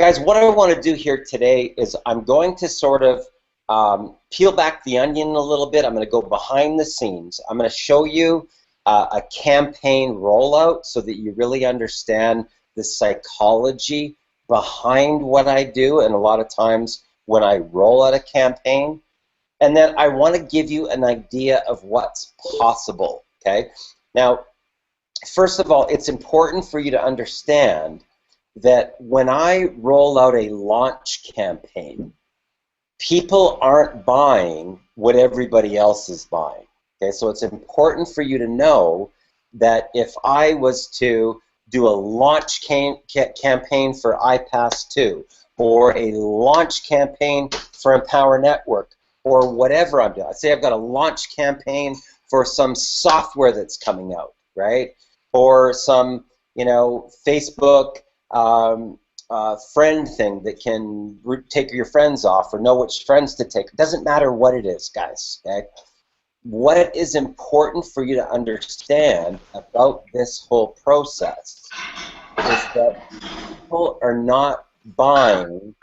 Guys, what I want to do here today is I'm going to sort of peel back the onion a little bit. I'm going to go behind the scenes. I'm going to show you a campaign rollout so that you really understand the psychology behind what I do, and a lot of times when I roll out a campaign. And then I want to give you an idea of what's possible, okay? Now, first of all, it's important for you to understand that when I roll out a launch campaign, people aren't buying what everybody else is buying. Okay, so it's important for you to know that if I was to do a launch campaign for iPass 2 or a launch campaign for Empower Network or whatever I'm doing, let's say I've got a launch campaign for some software that's coming out, right? Or some, Facebook friend thing that can take your friends off or know which friends to take. It doesn't matter what it is, guys, okay? What is important for you to understand about this whole process is that people are not buying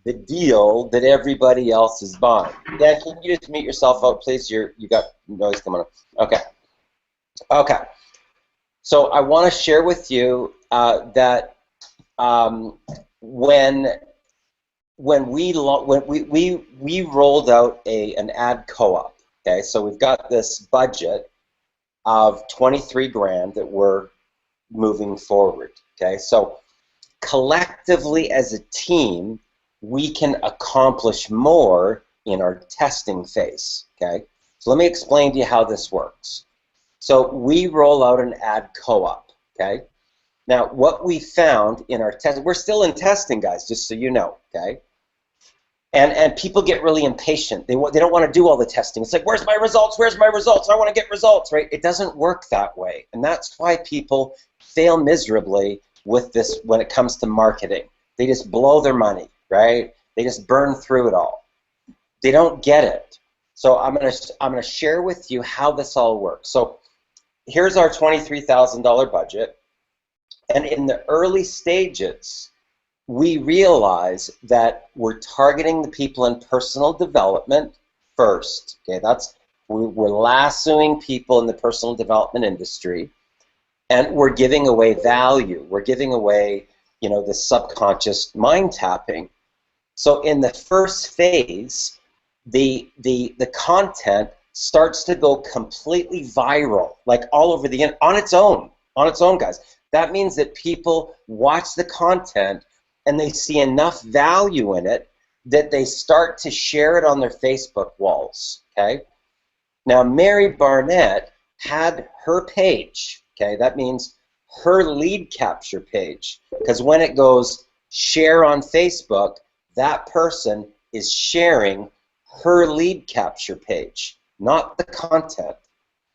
the deal that everybody else is buying. Dan, can you just mute yourself out, please? You got noise coming up. Okay. Okay. So I want to share with you that when we rolled out an ad co-op. Okay, so we've got this budget of 23 grand that we're moving forward. Okay, so collectively as a team, we can accomplish more in our testing phase. Okay, so let me explain to you how this works. So we roll out an ad co-op. Okay, now what we found in our test, we're still in testing, guys, just so you know. Okay. And people get really impatient. They don't want to do all the testing. It's like, where's my results? Where's my results? I want to get results, right? It doesn't work that way. And that's why people fail miserably with this when it comes to marketing. They just blow their money, right? They just burn through it all. They don't get it. So I'm gonna share with you how this all works. So here's our $23,000 budget. And in the early stages, we realize that we're targeting the people in personal development first. Okay, we're lassoing people in the personal development industry, and we're giving away value. We're giving away, the subconscious mind tapping. So in the first phase, the content starts to go completely viral, like all over the internet, on its own, guys. That means that people watch the content and they see enough value in it that they start to share it on their Facebook walls, okay? Now, Mary Barnett had her page, okay? That means her lead capture page, because when it goes share on Facebook, that person is sharing her lead capture page, not the content.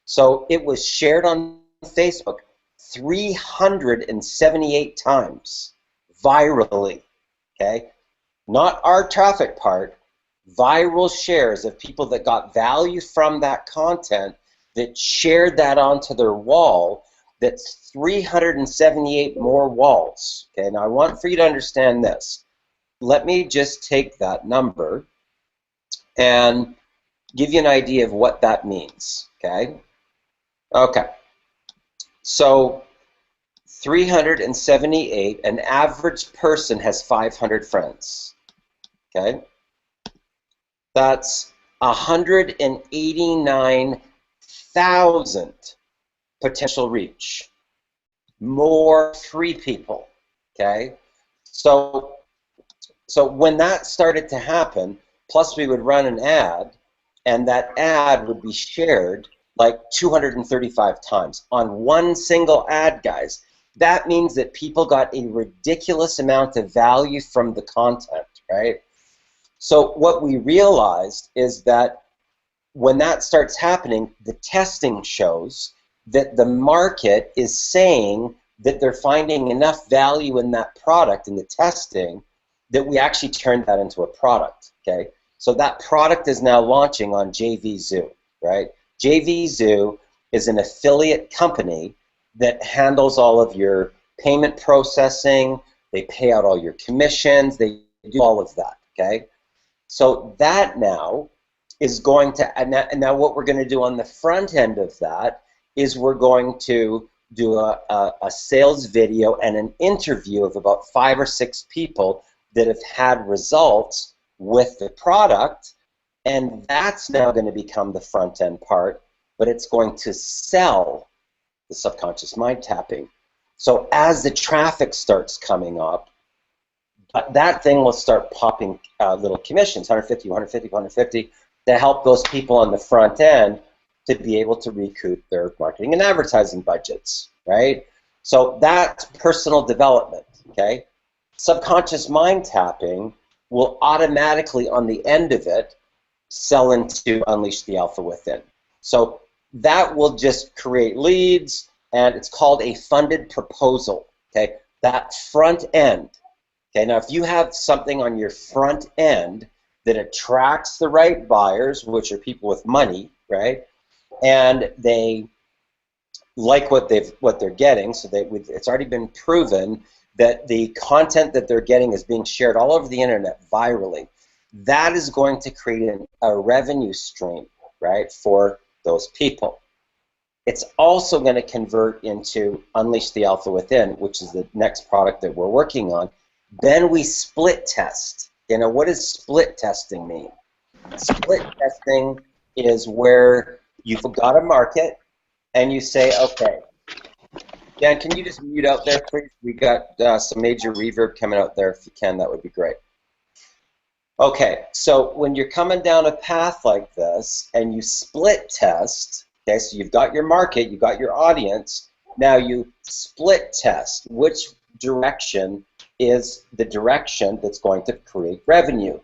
So it was shared on Facebook 378 times. Virally, okay? Not our traffic part, viral shares of people that got value from that content that shared that onto their wall. That's 378 more walls, okay? Now I want for you to understand this. Let me just take that number and give you an idea of what that means, okay? Okay, so 378, an average person has 500 friends, okay? That's 189,000 potential reach. More free people, okay? So when that started to happen, plus we would run an ad, and that ad would be shared like 235 times on one single ad, guys. That means that people got a ridiculous amount of value from the content, right? So what we realized is that when that starts happening, the testing shows that the market is saying that they're finding enough value in that product in the testing that we actually turned that into a product, okay? So that product is now launching on JVZoo, right? JVZoo is an affiliate company that handles all of your payment processing, they pay out all your commissions, they do all of that, okay? So that now is going to, and now what we're going to do on the front end of that is we're going to do a sales video and an interview of about 5 or 6 people that have had results with the product, and that's now going to become the front end part, but it's going to sell the subconscious mind tapping. So as the traffic starts coming up, that thing will start popping little commissions, 150, 150, 150, to help those people on the front end to be able to recoup their marketing and advertising budgets, right? So that's personal development, okay? Subconscious mind tapping will automatically, on the end of it, sell into Unleash the Alpha Within. So that will just create leads, and it's called a funded proposal, okay? That front end. Okay, now if you have something on your front end that attracts the right buyers, which are people with money, right, and they like what they're getting, so it's already been proven that the content that they're getting is being shared all over the internet virally. That is going to create a revenue stream, right, for those people. It's also going to convert into Unleash the Alpha Within, which is the next product that we're working on. Then we split test. You know, what does split testing mean? Split testing is where you've got a market and you say, okay, Dan, can you just mute out there, please? We got some major reverb coming out there. If you can, that would be great. Okay, so when you're coming down a path like this and you split test, okay, so you've got your market, you've got your audience, now you split test which direction is the direction that's going to create revenue.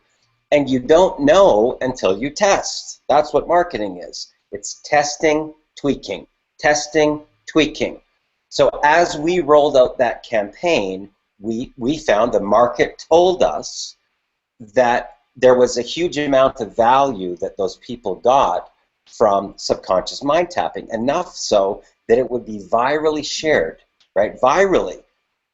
And you don't know until you test. That's what marketing is. It's testing, tweaking, testing, tweaking. So as we rolled out that campaign, we found the market told us that there was a huge amount of value that those people got from subconscious mind tapping, enough so that it would be virally shared, right? Virally.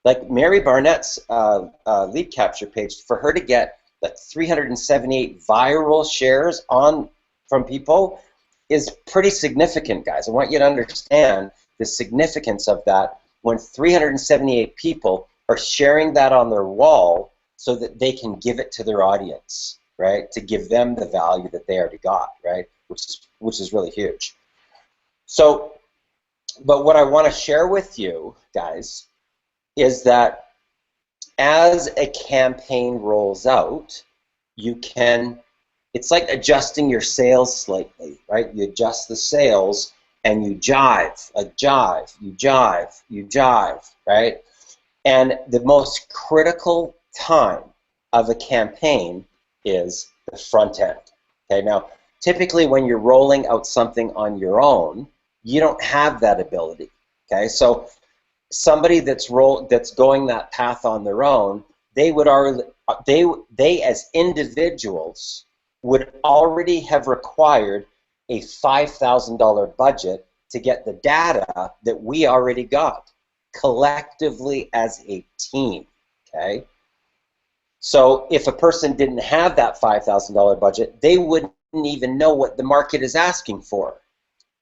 Like Mary Barnett's lead capture page, for her to get like 378 viral shares from people is pretty significant, guys. I want you to understand the significance of that when 378 people are sharing that on their wall so that they can give it to their audience, right? To give them the value that they already got, right? Which is really huge. So, but what I want to share with you guys is that as a campaign rolls out, it's like adjusting your sales slightly, right? You adjust the sales and you jive, you jive, right? And the most critical time of a campaign is the front end, okay? Now, typically when you're rolling out something on your own, you don't have that ability, okay? So somebody that's going that path on their own, they as individuals would already have required a $5,000 budget to get the data that we already got collectively as a team, okay? So if a person didn't have that $5,000 budget, they wouldn't even know what the market is asking for.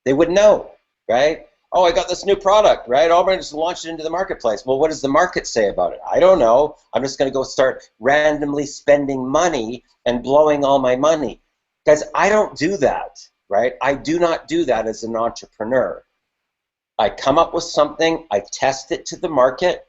They wouldn't know, right? Oh, I got this new product, right? Oh, I'm going to just launch it into the marketplace. Well, what does the market say about it? I don't know. I'm just going to go start randomly spending money and blowing all my money. Guys, I don't do that, right? I do not do that as an entrepreneur. I come up with something, I test it to the market,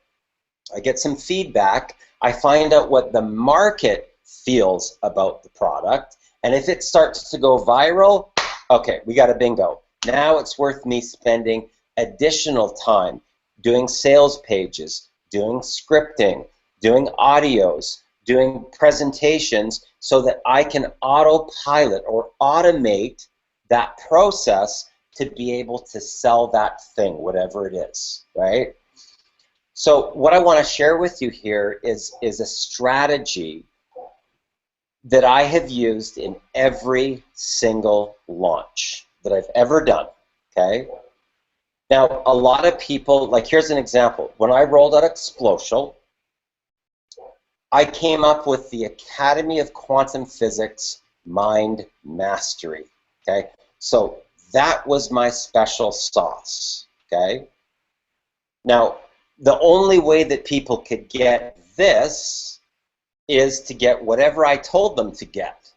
I get some feedback, I find out what the market feels about the product, and if it starts to go viral, okay, we got a bingo. Now it's worth me spending additional time doing sales pages, doing scripting, doing audios, doing presentations so that I can autopilot or automate that process to be able to sell that thing, whatever it is, right? So what I want to share with you here is a strategy that I have used in every single launch that I've ever done, okay? Now, a lot of people, like here's an example. When I rolled out Explosial, I came up with the Academy of Quantum Physics Mind Mastery. Okay, so that was my special sauce. Okay, now the only way that people could get this is to get whatever I told them to get,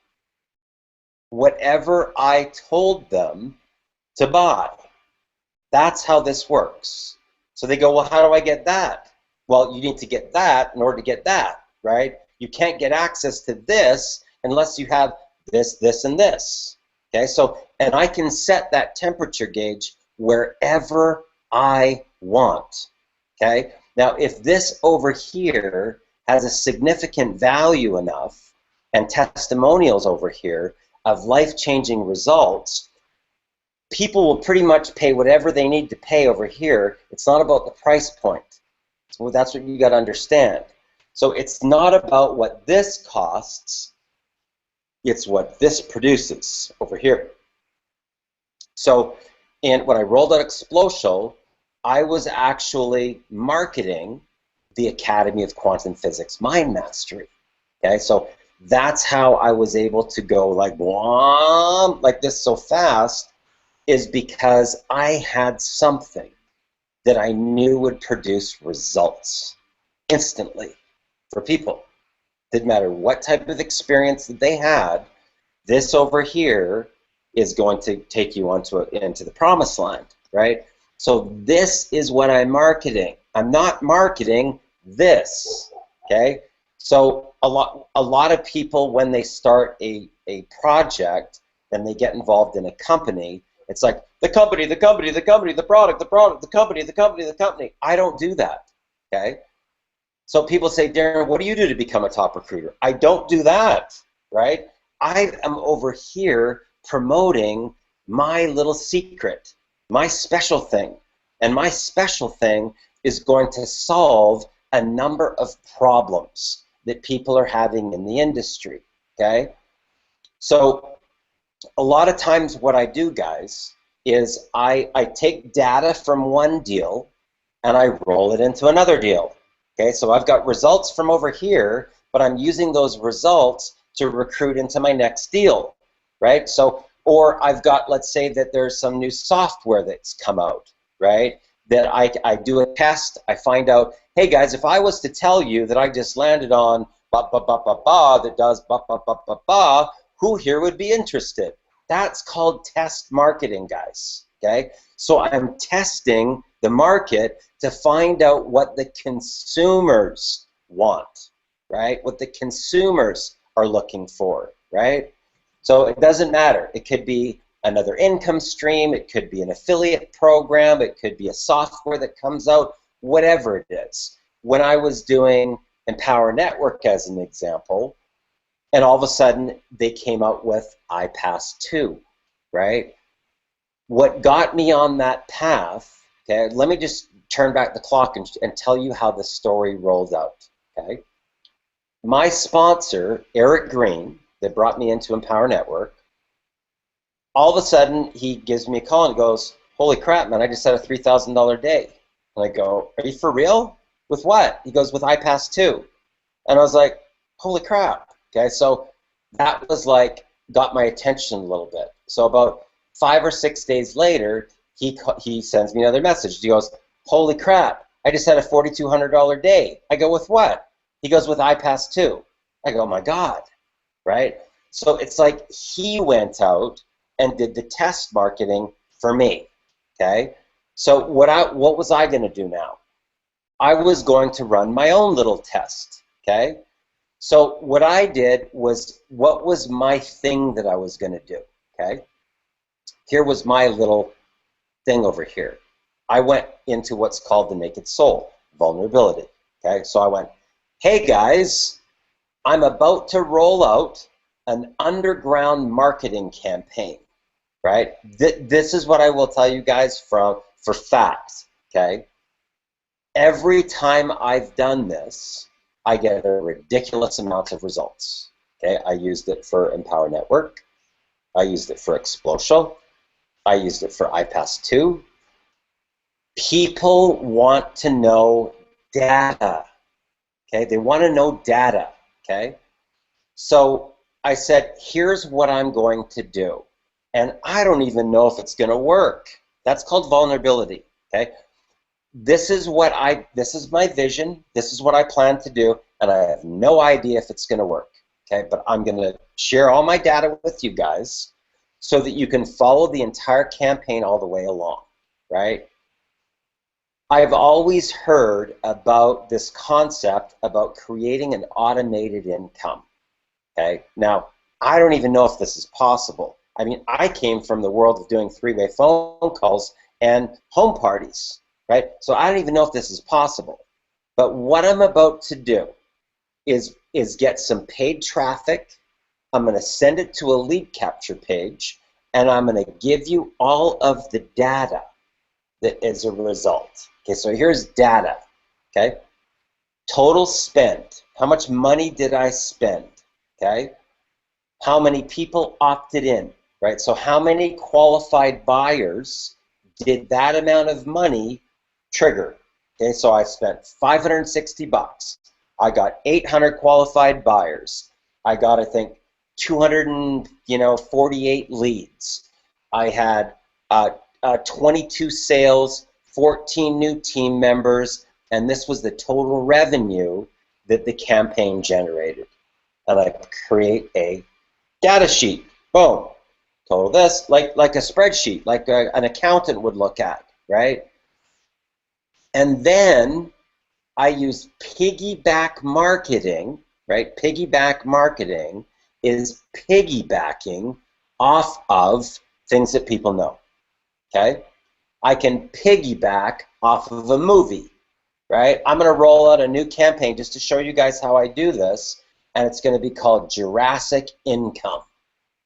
whatever I told them to buy. That's how this works. So they go, well, how do I get that? Well, you need to get that in order to get that, right? You can't get access to this unless you have this, this, and this. Okay, so, and I can set that temperature gauge wherever I want. Okay, now if this over here has a significant value enough and testimonials over here of life-changing results, people will pretty much pay whatever they need to pay over here. It's not about the price point. So that's what you got to understand. So it's not about what this costs, it's what this produces over here. So when I rolled out Explosio, I was actually marketing the Academy of Quantum Physics Mind Mastery. Okay, so that's how I was able to go like this so fast, is because I had something that I knew would produce results instantly for people. Didn't matter what type of experience that they had, this over here is going to take you into the promised land, right? So this is what I'm marketing. I'm not marketing this, okay? So a lot of people, when they start a project and they get involved in a company, it's like the company, the company, the company, the product, the product, the company, the company, the company. I don't do that, okay? So people say, Darren, what do you do to become a top recruiter? I don't do that, right? I am over here promoting my little secret, my special thing. And my special thing is going to solve a number of problems that people are having in the industry, okay? So a lot of times what I do, guys, is I take data from one deal and I roll it into another deal. Okay, so I've got results from over here, but I'm using those results to recruit into my next deal, right? So, or I've got, let's say that there's some new software that's come out, right? That I do a test, I find out, hey guys, if I was to tell you that I just landed on that does who here would be interested? That's called test marketing, guys, okay? So I'm testing the market to find out what the consumers want, right? What the consumers are looking for, right? So it doesn't matter. It could be another income stream, it could be an affiliate program, it could be a software that comes out, whatever it is. When I was doing Empower Network as an example, and all of a sudden they came out with iPass 2, right? What got me on that path, okay, let me just turn back the clock and tell you how the story rolled out, okay? My sponsor, Eric Green, that brought me into Empower Network, all of a sudden he gives me a call and goes, holy crap, man, I just had a $3,000 day. And I go, are you for real? With what? He goes, with iPass 2. And I was like, holy crap. Okay, so that was like, got my attention a little bit. So about 5 or 6 days later, he sends me another message. He goes, holy crap, I just had a $4,200 day. I go, with what? He goes, with iPass 2. I go, oh my God, right? So it's like he went out and did the test marketing for me, okay? So what was I going to do now? I was going to run my own little test, okay? So what I did was, what was my thing that I was going to do, okay? Here was my little thing over here. I went into what's called the naked soul, vulnerability, okay? So I went, hey guys, I'm about to roll out an underground marketing campaign, right? This is what I will tell you guys for facts, okay? Every time I've done this, I get a ridiculous amount of results, okay? I used it for Empower Network. I used it for Explosio. I used it for iPass 2. People want to know data. Okay, they want to know data. Okay, so I said, here's what I'm going to do, and I don't even know if it's going to work. That's called vulnerability. Okay, this is my vision. This is what I plan to do, and I have no idea if it's going to work. Okay, but I'm going to share all my data with you guys so that you can follow the entire campaign all the way along, right? I've always heard about this concept about creating an automated income. Okay, now I don't even know if this is possible. I mean, I came from the world of doing three-way phone calls and home parties, right? So I don't even know if this is possible. But what I'm about to do is get some paid traffic. I'm going to send it to a lead capture page, and I'm going to give you all of the data that is a result. Okay, so here's data. Okay, total spent. How much money did I spend? Okay, how many people opted in? Right. So how many qualified buyers did that amount of money trigger? Okay, so I spent 560 bucks. I got 800 qualified buyers. I got, I think, 248 leads. I had 22 sales, 14 new team members, and this was the total revenue that the campaign generated. And I create a data sheet. Boom. Total this, like a spreadsheet, like an accountant would look at, right? And then I use piggyback marketing, right? Piggyback marketing is piggybacking off of things that people know, okay? I can piggyback off of a movie, right? I'm going to roll out a new campaign just to show you guys how I do this, and it's going to be called Jurassic Income.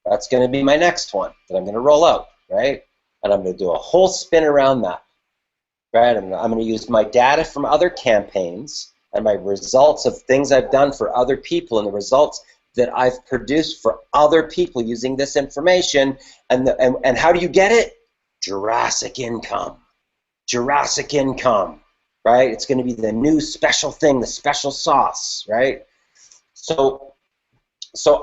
That's going to be my next one that I'm going to roll out, right? And I'm going to do a whole spin around that, right? I'm going to use my data from other campaigns and my results of things I've done for other people and the results that I've produced for other people using this information. And how do you get it? Jurassic Income. Jurassic Income, right? It's going to be the new special thing, the special sauce, right? So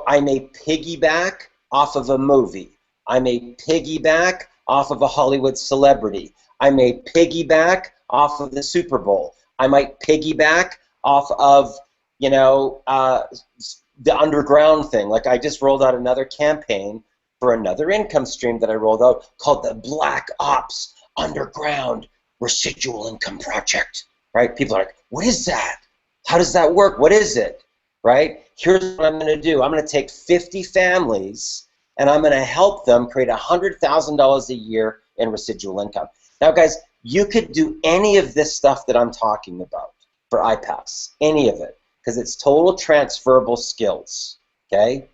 I may piggyback off of a movie. I may piggyback off of a Hollywood celebrity. I may piggyback off of the Super Bowl. I might piggyback off of, you know, the underground thing. Like I just rolled out another campaign for another income stream that I rolled out called the Black Ops Underground Residual Income Project, right? People are like, what is that? How does that work? What is it? Right? Here's what I'm going to do. I'm going to take 50 families and I'm going to help them create $100,000 a year in residual income. Now, guys, you could do any of this stuff that I'm talking about for iPass, any of it, because it's total transferable skills, okay?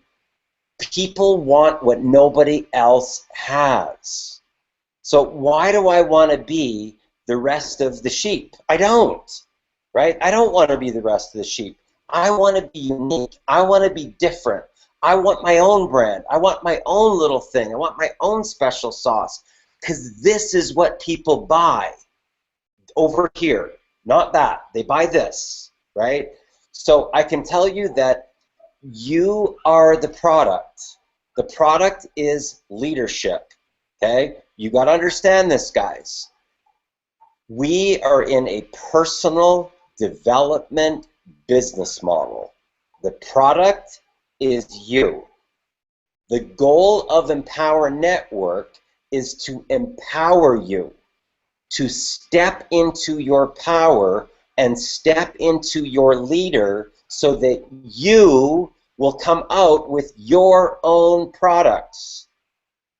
People want what nobody else has. So why do I want to be the rest of the sheep? I don't, right? I don't want to be the rest of the sheep. I want to be unique. I want to be different. I want my own brand. I want my own little thing. I want my own special sauce because this is what people buy over here, not that. They buy this, right? So I can tell you that you are the product. The product is leadership, okay? You got to understand this, guys. We are in a personal development business model. The product is you. The goal of Empower Network is to empower you to step into your power and step into your leader so that you will come out with your own products.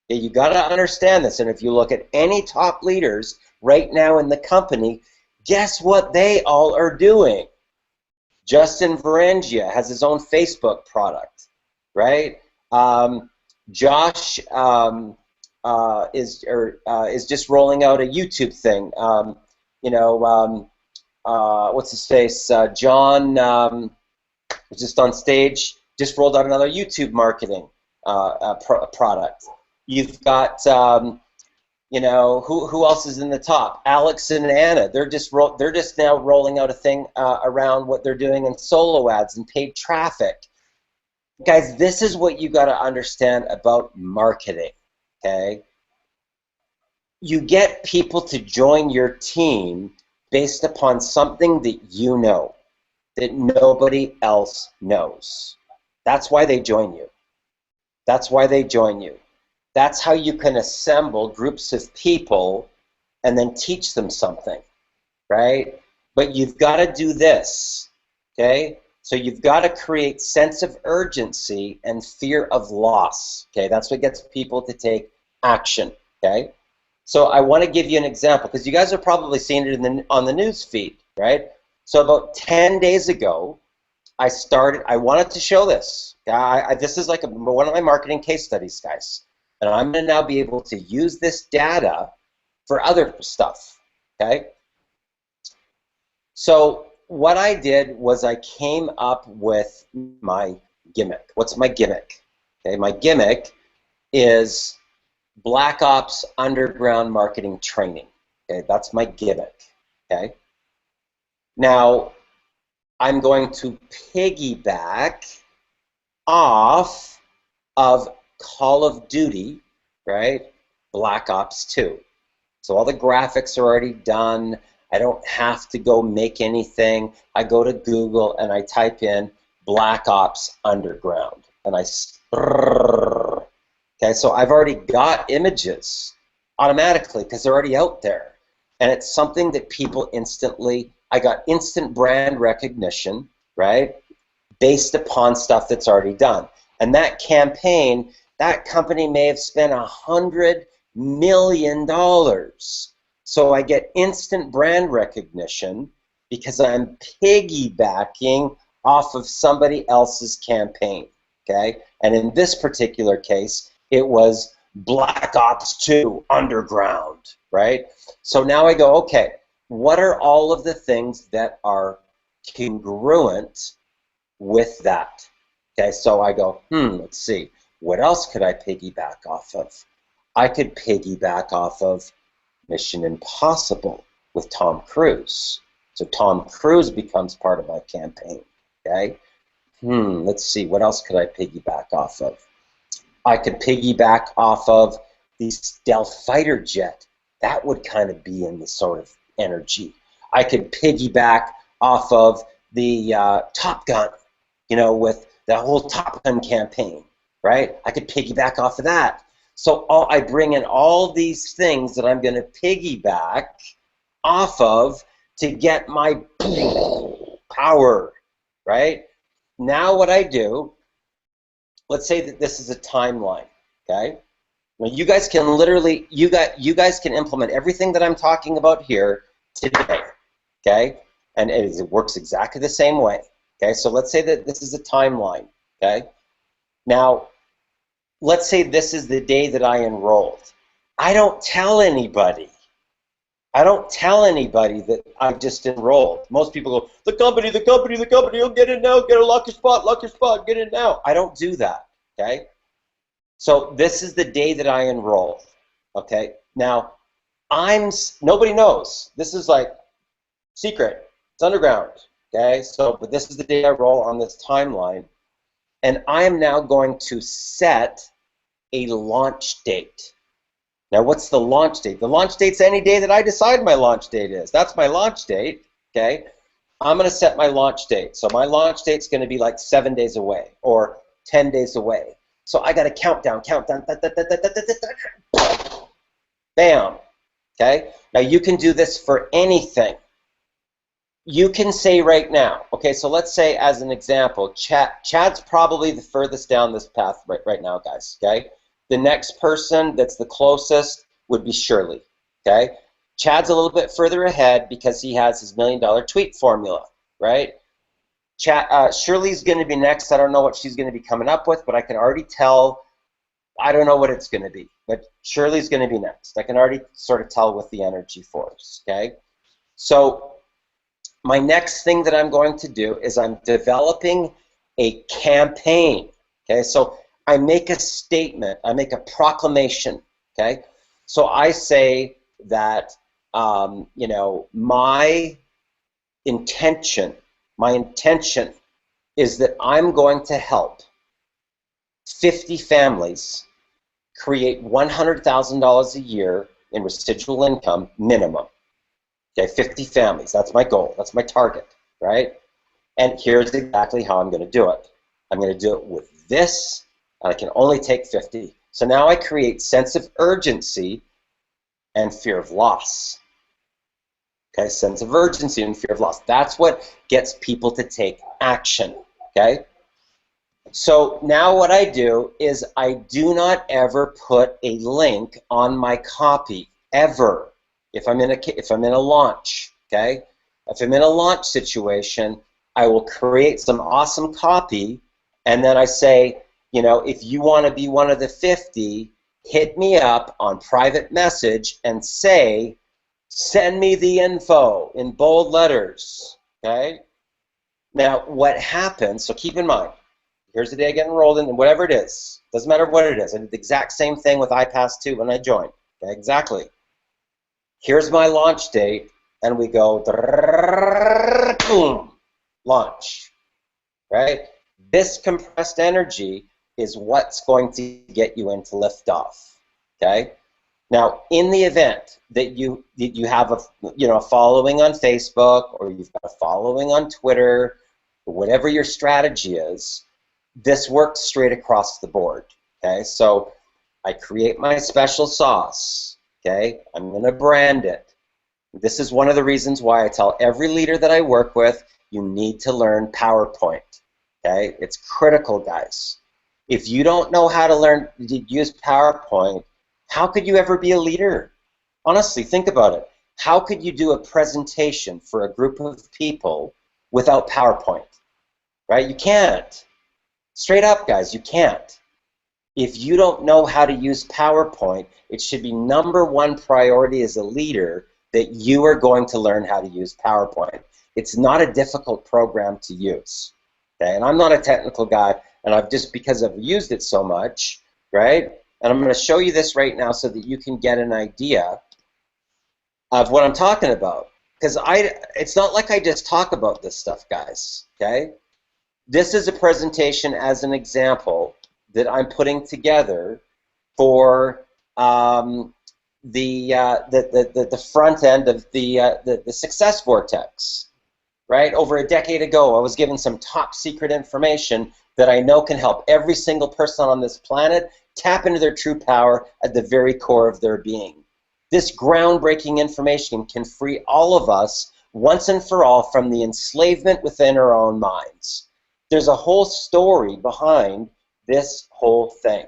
Okay, you got to understand this, and if you look at any top leaders right now in the company, guess what they all are doing? Justin Varengia has his own Facebook product, right? Josh is just rolling out a YouTube thing. What's his face? John was just on stage, just rolled out another YouTube marketing product. You've got You know, who else is in the top? Alex and Anna. They're just now rolling out a thing around what they're doing in solo ads and paid traffic. Guys, this is what you got to understand about marketing, okay? You get people to join your team based upon something that you know, that nobody else knows. That's why they join you. That's why they join you. That's how you can assemble groups of people and then teach them something, right? But you've got to do this, okay? So you've got to create sense of urgency and fear of loss, okay? That's what gets people to take action, okay? So I want to give you an example, because you guys are probably seeing it on the news feed, right? So about 10 days ago, I wanted to show this. This is like one of my marketing case studies, guys. And I'm going to now be able to use this data for other stuff, okay? So what I did was I came up with my gimmick. What's my gimmick? Okay, my gimmick is Black Ops Underground Marketing Training. Okay, that's my gimmick, okay? Now, I'm going to piggyback off of Call of Duty, right? Black Ops 2. So all the graphics are already done. I don't have to go make anything. I go to Google and I type in Black Ops Underground. And okay, so I've already got images automatically because they're already out there. And it's something that people I got instant brand recognition, right? Based upon stuff that's already done. And that campaign, that company may have spent $100 million. So I get instant brand recognition because I'm piggybacking off of somebody else's campaign, okay? And in this particular case, it was Black Ops 2 Underground, right? So now I go, okay, what are all of the things that are congruent with that? Okay, so I go, let's see, what else could I piggyback off of? I could piggyback off of Mission Impossible with Tom Cruise. So Tom Cruise becomes part of my campaign, okay? Let's see, what else could I piggyback off of? I could piggyback off of the stealth fighter jet. That would kind of be in the sort of energy. I could piggyback off of the Top Gun, you know, with the whole Top Gun campaign, right? I could piggyback off of that. So I bring in all these things that I'm going to piggyback off of to get my power, right? Now what I do, let's say that this is a timeline, okay? Now you guys can literally, you guys can implement everything that I'm talking about here today, okay? And it works exactly the same way, okay? So let's say that this is a timeline, okay? Now, let's say this is the day that I enrolled. I don't tell anybody. I don't tell anybody that I just enrolled. Most people go, the company, oh, get in now, lock your spot, get in now. I don't do that, okay? So this is the day that I enrolled, okay? Now, nobody knows. This is like secret. It's underground, okay? So, but this is the day I roll on this timeline, and I am now going to set a launch date. Now, what's the launch date? The launch date's any day that I decide my launch date is. That's my launch date, okay? I'm going to set my launch date. So my launch date's going to be like 7 days away or 10 days away. So I got a countdown. Bam, okay? Now, you can do this for anything. You can say right now, okay, so let's say as an example, Chad's probably the furthest down this path right now, guys, okay? The next person that's the closest would be Shirley, okay? Chad's a little bit further ahead because he has his $1 million tweet formula, right? Shirley's going to be next. I don't know what she's going to be coming up with, but I can already tell. I don't know what it's going to be, but Shirley's going to be next. I can already sort of tell with the energy force, okay? So my next thing that I'm going to do is I'm developing a campaign, okay? So I make a statement, I make a proclamation, okay? So I say that, you know, my intention is that I'm going to help 50 families create $100,000 a year in residual income minimum. Okay, 50 families, that's my goal, that's my target, right? And here's exactly how I'm going to do it. I'm going to do it with this, and I can only take 50. So now I create sense of urgency and fear of loss. Okay, sense of urgency and fear of loss. That's what gets people to take action, okay? So now what I do is I do not ever put a link on my copy, ever. If I'm in a launch, okay? If I'm in a launch situation, I will create some awesome copy, and then I say, you know, if you want to be one of the 50, hit me up on private message and say, send me the info in bold letters, okay? Now, what happens, so keep in mind, here's the day I get enrolled in, and whatever it is, doesn't matter what it is. I did the exact same thing with iPass 2 when I joined, okay, exactly. Here's my launch date, and we go, boom, launch, right? This compressed energy is what's going to get you into liftoff, okay? Now, in the event that you have a following on Facebook, or you've got a following on Twitter, or whatever your strategy is, this works straight across the board. Okay, so I create my special sauce. Okay, I'm going to brand it. This is one of the reasons why I tell every leader that I work with, you need to learn PowerPoint. Okay, it's critical, guys. If you don't know how to learn to use PowerPoint, how could you ever be a leader? Honestly, think about it. How could you do a presentation for a group of people without PowerPoint? Right? You can't. Straight up, guys, you can't. If you don't know how to use PowerPoint, it should be #1 priority as a leader that you are going to learn how to use PowerPoint. It's not a difficult program to use. Okay? And I'm not a technical guy, and I've just because I've used it so much, right? And I'm going to show you this right now so that you can get an idea of what I'm talking about. Because it's not like I just talk about this stuff, guys. Okay? This is a presentation as an example that I'm putting together for the front end of the Success Vortex. Right? Over a decade ago, I was given some top secret information that I know can help every single person on this planet tap into their true power at the very core of their being. This groundbreaking information can free all of us once and for all from the enslavement within our own minds. There's a whole story behind this whole thing.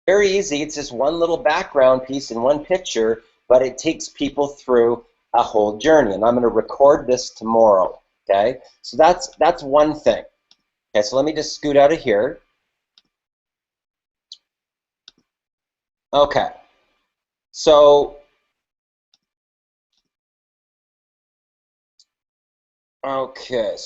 Very easy, it's just one little background piece in one picture, but it takes people through a whole journey, and I'm going to record this tomorrow, okay? So that's one thing. Okay, so let me just scoot out of here. Okay, so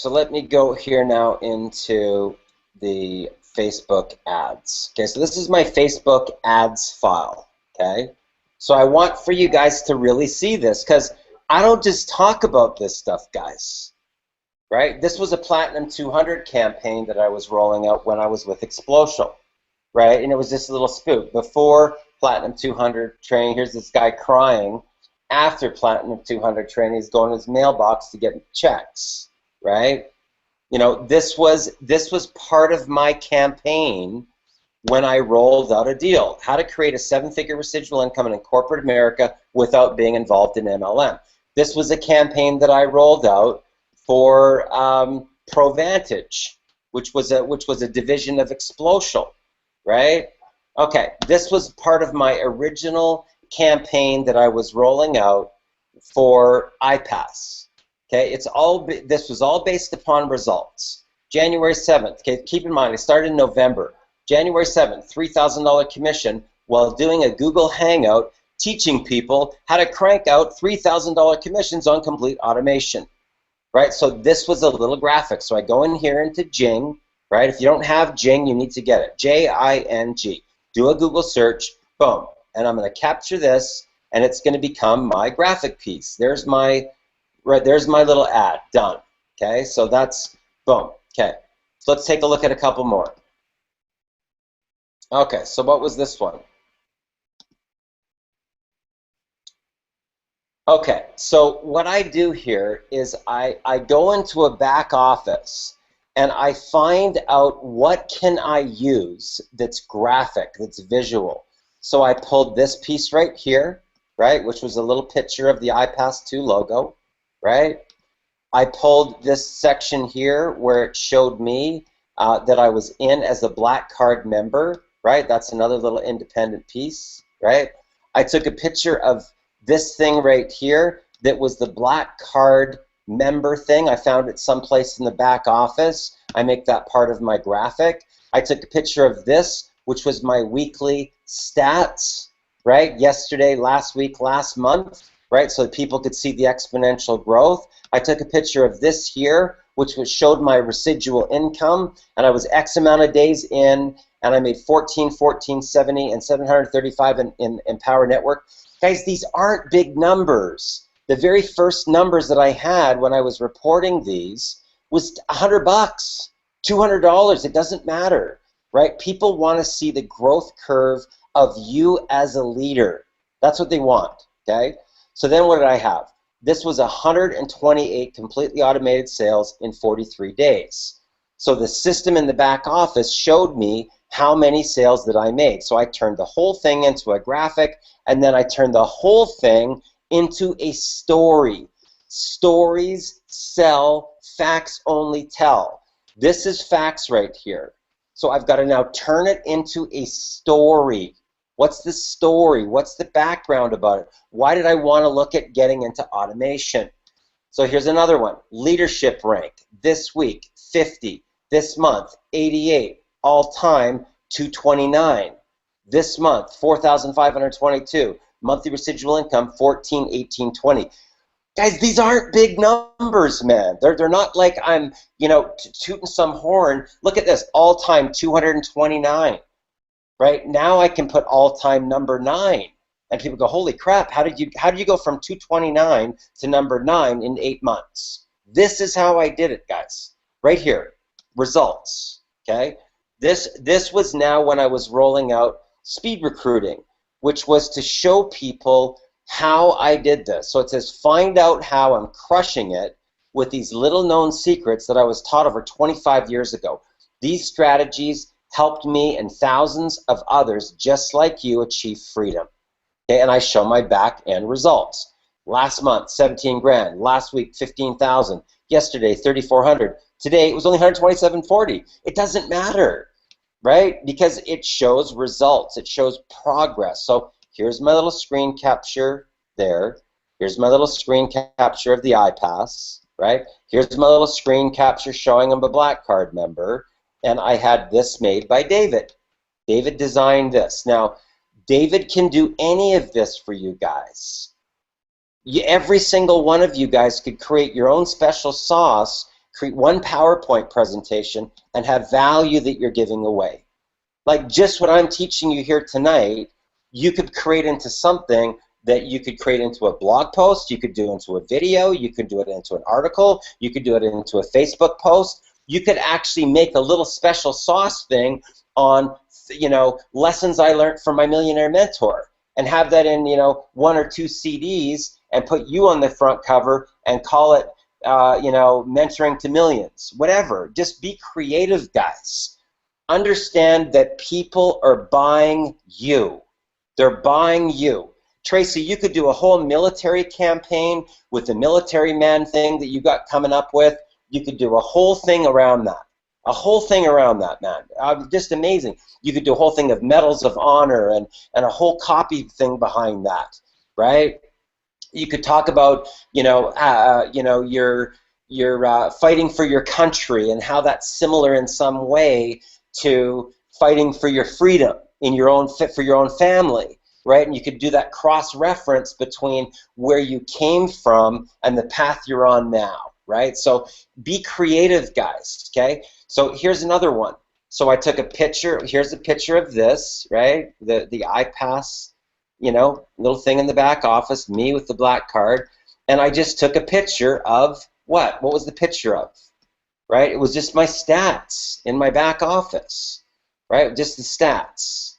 let me go here now into the Facebook ads. Okay, so this is my Facebook ads file, okay? So I want for you guys to really see this, because I don't just talk about this stuff, guys, right? This was a Platinum 200 campaign that I was rolling out when I was with Explosion, right? And it was just a little spoof. Before Platinum 200 training, here's this guy crying. After Platinum 200 training, he's going to his mailbox to get checks, right? You know, this was part of my campaign when I rolled out a deal. How to create a 7-figure residual income in corporate America without being involved in MLM. This was a campaign that I rolled out for ProVantage, which was a division of Explosion, right? Okay, this was part of my original campaign that I was rolling out for iPass. Okay, this was all based upon results. January 7th. Okay, keep in mind, I started in November. January 7th, $3,000 commission while doing a Google Hangout, teaching people how to crank out $3,000 commissions on complete automation. Right, so this was a little graphic. So I go in here into Jing, right? If you don't have Jing, you need to get it. J-I-N-G. Do a Google search, boom. and I'm going to capture this, and it's going to become my graphic piece. There's my little ad, done. Okay, so that's boom. Okay, so let's take a look at a couple more. Okay, so what was this one? Okay, so what I do here is I go into a back office and I find out what can I use that's graphic, that's visual. So I pulled this piece right here, right, which was a little picture of the iPass 2 logo, right? I pulled this section here where it showed me that I was in as a Black Card member, right? That's another little independent piece, right? I took a picture of this thing right here that was the Black Card member thing. I found it someplace in the back office. I make that part of my graphic. I took a picture of this, which was my weekly stats, right? Yesterday, last week, last month, right? So that people could see the exponential growth. I took a picture of this here, which showed my residual income, and I was X amount of days in, and I made 1470 and 735 in Power Network. Guys, these aren't big numbers. The very first numbers that I had when I was reporting these was $100, $200. It doesn't matter, right? People want to see the growth curve of you as a leader. That's what they want, okay? So then what did I have? This was 128 completely automated sales in 43 days. So the system in the back office showed me how many sales that I made. So I turned the whole thing into a graphic, and then I turned the whole thing into a story. Stories sell, facts only tell. This is facts right here. So I've got to now turn it into a story. What's the story? What's the background about it? Why did I want to look at getting into automation? So here's another one. Leadership rank. This week, 50. This month, 88. All time, 229. This month, 4,522. Monthly residual income, 14, 18, 20. Guys, these aren't big numbers, man. They're not like I'm, tooting some horn. Look at this. All time, 229. Right now, I can put all-time number 9, and people go, "Holy crap! How did you go from 229 to number 9 in 8 months?" This is how I did it, guys. Right here, results. Okay, this was now when I was rolling out speed recruiting, which was to show people how I did this. So it says, "Find out how I'm crushing it with these little-known secrets that I was taught over 25 years ago. These strategies helped me and thousands of others just like you achieve freedom." Okay, and I show my back end results. Last month, 17 grand. Last week, 15,000. Yesterday, 3,400. Today, it was only 127.40. It doesn't matter, right? Because it shows results. It shows progress. So here's my little screen capture there. Here's my little screen capture of the iPass, right? Here's my little screen capture showing I'm a Black Card member. And I had this made by David. David designed this. Now, David can do any of this for you guys. Every single one of you guys could create your own special sauce, create one PowerPoint presentation, and have value that you're giving away. Like just what I'm teaching you here tonight, you could create into something that you could create into a blog post, you could do into a video, you could do it into an article, you could do it into a Facebook post. You could actually make a little special sauce thing on, lessons I learned from my Millionaire mentor, and have that in, 1 or 2 CDs, and put you on the front cover and call it, Mentoring to Millions. Whatever. Just be creative, guys. Understand that people are buying you. They're buying you. Tracy, you could do a whole military campaign with the military man thing that you got coming up with. You could do a whole thing around that. A whole thing around that, man. Just amazing. You could do a whole thing of medals of honor and a whole copy thing behind that, right? You could talk about, you're fighting for your country and how that's similar in some way to fighting for your freedom in your own for your own family, right? And you could do that cross-reference between where you came from and the path you're on now. Right? So be creative, guys, okay? So here's another one. So I took a picture. Here's a picture of this, right? The iPass you know, little thing in the back office, me with the black card, and I just took a picture of what? What was the picture of? Right? It was just my stats in my back office, right? Just the stats,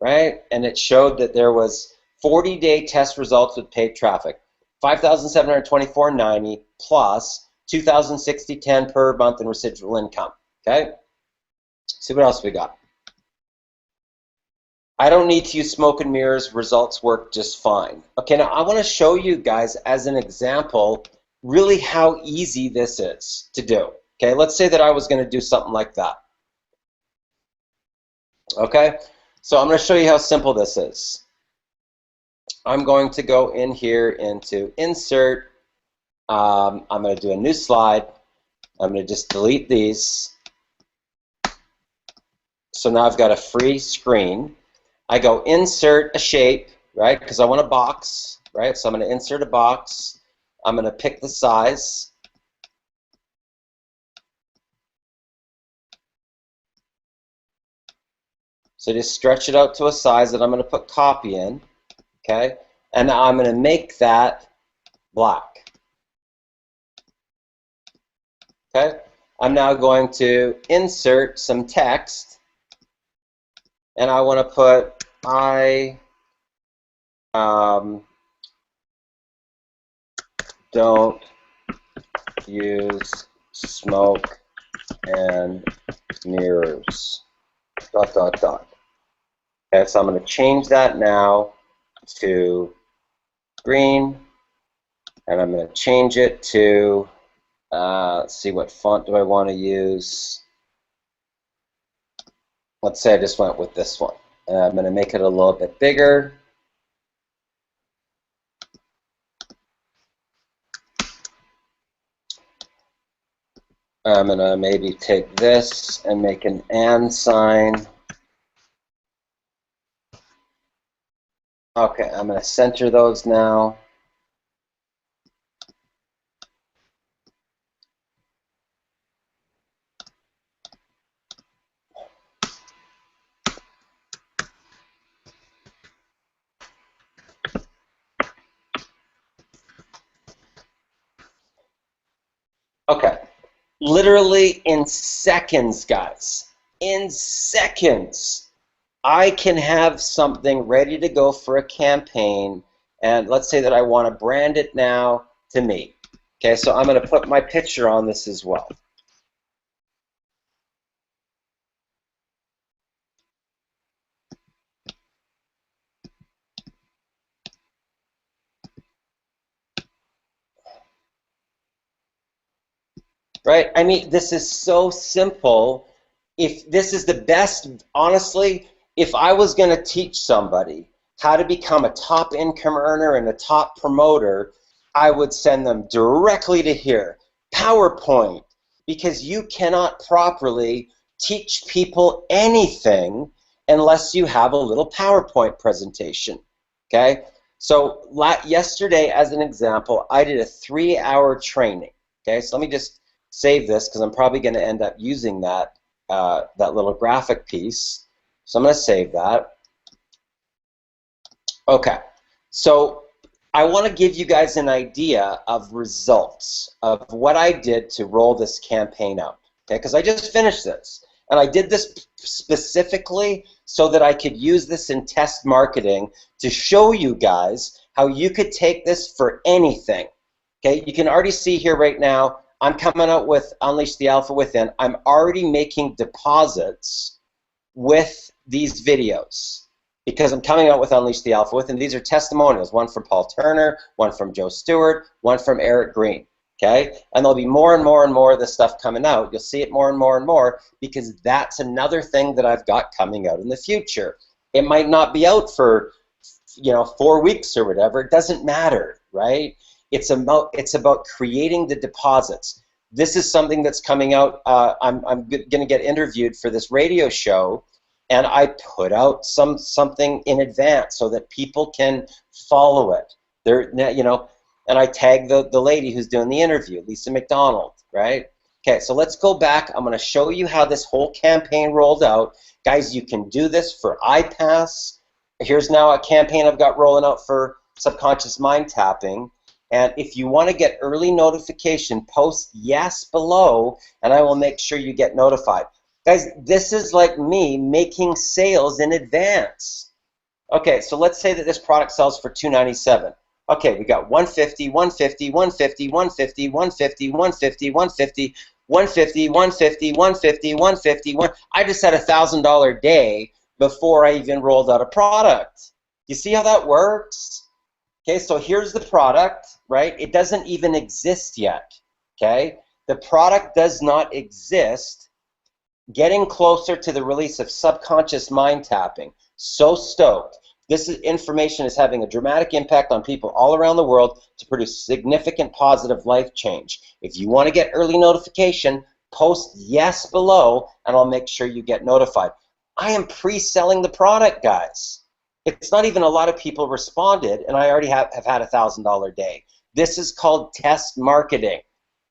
right? And it showed that there was 40-day test results with paid traffic, 5,724.90 plus 2,060.10 per month in residual income. Okay. See what else we got. I don't need to use smoke and mirrors. Results work just fine. Okay. Now I want to show you guys as an example really how easy this is to do. Okay. Let's say that I was going to do something like that. Okay. So I'm going to show you how simple this is. I'm going to go in here into insert. I'm going to do a new slide. I'm going to just delete these. So now I've got a free screen. I go insert a shape, right? Because I want a box, right? So I'm going to insert a box. I'm going to pick the size. So just stretch it out to a size that I'm going to put copy in, okay? And now I'm going to make that black, okay? I'm now going to insert some text, and I want to put I don't use smoke and mirrors, ... Okay, so I'm going to change that now to green, and I'm going to change it to, let's see, what font do I want to use? Let's say I just went with this one. I'm going to make it a little bit bigger. I'm going to maybe take this and make an and sign. Okay, I'm going to center those now. Okay, literally in seconds, guys. In seconds, I can have something ready to go for a campaign, and let's say that I want to brand it now to me. Okay, so I'm going to put my picture on this as well. Right? I mean, this is so simple. If this is the best, honestly, if I was going to teach somebody how to become a top income earner and a top promoter, I would send them directly to here, PowerPoint, because you cannot properly teach people anything unless you have a little PowerPoint presentation. Okay? So yesterday, as an example, I did a 3-hour training. Okay? So let me just save this because I'm probably going to end up using that that little graphic piece. So I'm going to save that. Okay, so I want to give you guys an idea of results of what I did to roll this campaign out. Okay, because I just finished this, and I did this specifically so that I could use this in test marketing to show you guys how you could take this for anything. Okay, you can already see here right now, I'm coming out with Unleash the Alpha Within. I'm already making deposits with these videos because I'm coming out with Unleash the Alpha Within. These are testimonials, one from Paul Turner, one from Joe Stewart, one from Eric Green. Okay? And there'll be more and more and more of this stuff coming out. You'll see it more and more and more because that's another thing that I've got coming out in the future. It might not be out for 4 weeks or whatever. It doesn't matter, right? It's about creating the deposits. This is something that's coming out. I'm going to get interviewed for this radio show, and I put out something in advance so that people can follow it. And I tag the lady who's doing the interview, Lisa McDonald, right? Okay, so let's go back. I'm going to show you how this whole campaign rolled out. Guys, you can do this for iPass. Here's now a campaign I've got rolling out for subconscious mind tapping. And if you want to get early notification, post yes below, and I will make sure you get notified. Guys, this is like me making sales in advance. Okay, so let's say that this product sells for $297. Okay, we got 150, 150, 150, 150, 150, 150, 150, 150, 150, 150, 150, 1. I just had $1,000 day before I even rolled out a product. You see how that works? Okay, so here's the product, right? It doesn't even exist yet, okay? The product does not exist. Getting closer to the release of subconscious mind tapping. So stoked. This information is having a dramatic impact on people all around the world to produce significant positive life change. If you want to get early notification, post yes below, and I'll make sure you get notified. I am pre-selling the product, guys. It's not even a lot of people responded, and I already have had a $1,000 day. This is called test marketing.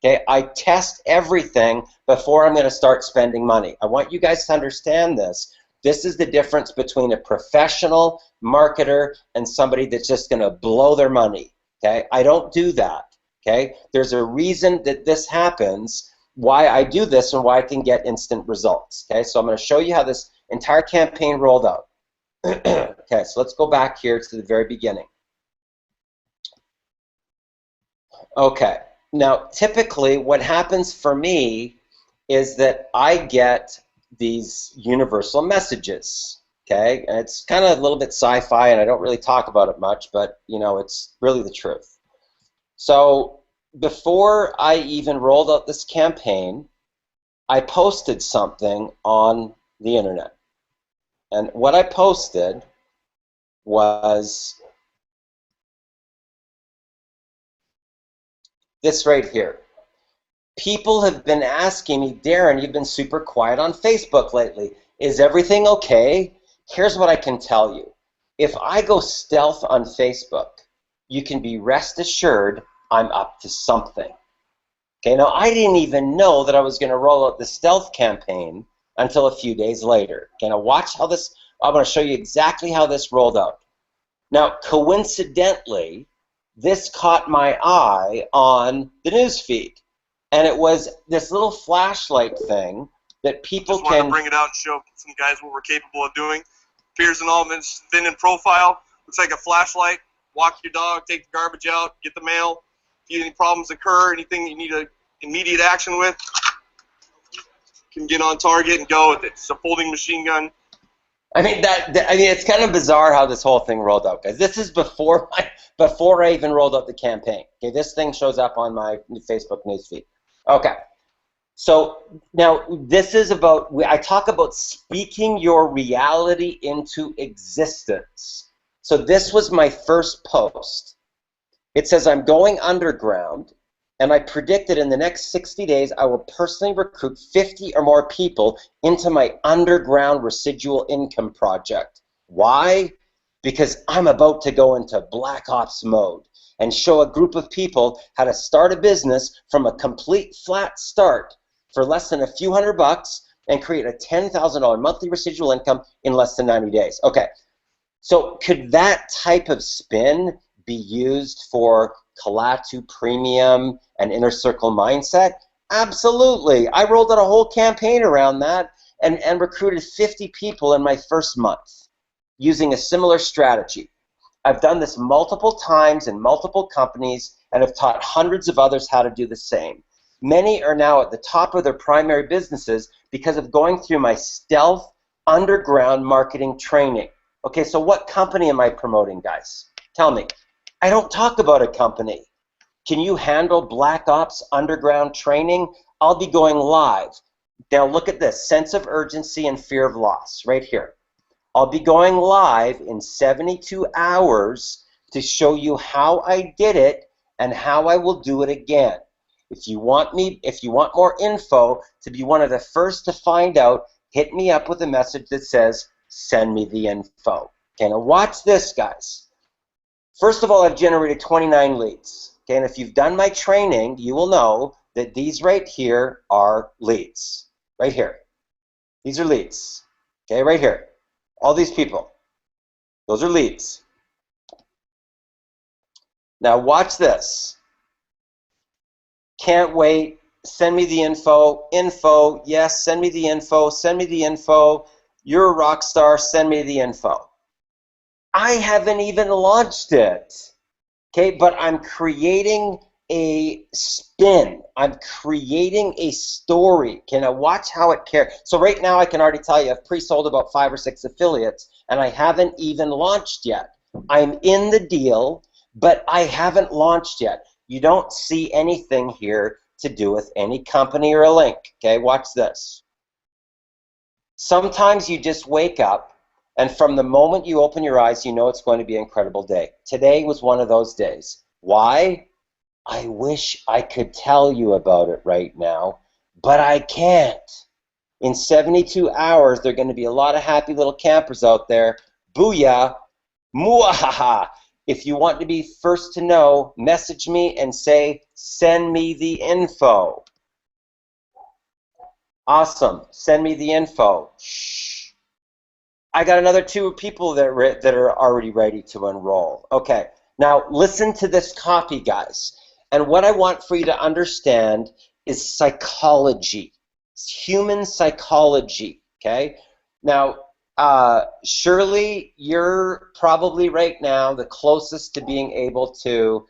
Okay, I test everything before I'm going to start spending money. I want you guys to understand this. This is the difference between a professional marketer and somebody that's just going to blow their money. Okay, I don't do that. Okay, there's a reason that this happens, why I do this, and why I can get instant results. Okay, so I'm going to show you how this entire campaign rolled out. Okay, so let's go back here to the very beginning. Okay, now typically what happens for me is that I get these universal messages. Okay, and it's kind of a little bit sci-fi and I don't really talk about it much, but you know, it's really the truth. So before I even rolled out this campaign, I posted something on the internet. And what I posted was this right here. People have been asking me, Darren, you've been super quiet on Facebook lately. Is everything okay? Here's what I can tell you. If I go stealth on Facebook, you can be rest assured I'm up to something. Okay, now I didn't even know that I was going to roll out the stealth campaign until a few days later. Okay, now watch how this, I'm going to show you exactly how this rolled out. Now, coincidentally, this caught my eye on the news feed. And it was this little flashlight thing that people just wanted to bring it out and show some guys what we're capable of doing. Appears in all of its thin in profile. Looks like a flashlight. Walk your dog, take the garbage out, get the mail. If any problems occur, anything you need immediate action with, you can get on target and go with it. It's a folding machine gun. I mean it's kind of bizarre how this whole thing rolled out, guys. This is before I even rolled out the campaign. Okay, this thing shows up on my Facebook newsfeed. Okay, so now this is about, I talk about speaking your reality into existence. So this was my first post. It says, I'm going underground, and I predict that in the next 60 days, I will personally recruit 50 or more people into my underground residual income project. Why? Because I'm about to go into Black Ops mode and show a group of people how to start a business from a complete flat start for less than a few $100 and create a $10,000 monthly residual income in less than 90 days. Okay, so could that type of spin be used for Kalatu Premium and Inner Circle Mindset? Absolutely. I rolled out a whole campaign around that and recruited 50 people in my first month using a similar strategy. I've done this multiple times in multiple companies and have taught hundreds of others how to do the same. Many are now at the top of their primary businesses because of going through my stealth underground marketing training. Okay, so what company am I promoting, guys? Tell me. I don't talk about a company. Can you handle Black Ops underground training? I'll be going live. Now look at this, sense of urgency and fear of loss right here. I'll be going live in 72 hours to show you how I did it and how I will do it again. If you want more info to be one of the first to find out, hit me up with a message that says, send me the info. Okay, now watch this, guys. First of all, I've generated 29 leads. Okay, and if you've done my training, you will know that these right here are leads. Right here. These are leads. Okay, right here. All these people. Those are leads. Now watch this. Can't wait. Send me the info. Info. Yes, send me the info. Send me the info. You're a rock star. Send me the info. I haven't even launched it. Okay, but I'm creating a spin. I'm creating a story. Can I watch how it cares? So right now I can already tell you I've pre-sold about 5 or 6 affiliates and I haven't even launched yet. I'm in the deal, but I haven't launched yet. You don't see anything here to do with any company or a link. Okay, watch this. Sometimes you just wake up and from the moment you open your eyes, you know it's going to be an incredible day. Today was one of those days. Why? I wish I could tell you about it right now, but I can't. In 72 hours, there are going to be a lot of happy little campers out there. Booyah! Muahaha! If you want to be first to know, message me and say, send me the info. Awesome. Send me the info. Shh. I got another 2 people that are already ready to enroll. Okay, now listen to this copy, guys. And what I want for you to understand is psychology. It's human psychology, okay? Now, Shirley, you're probably right now the closest to being able to,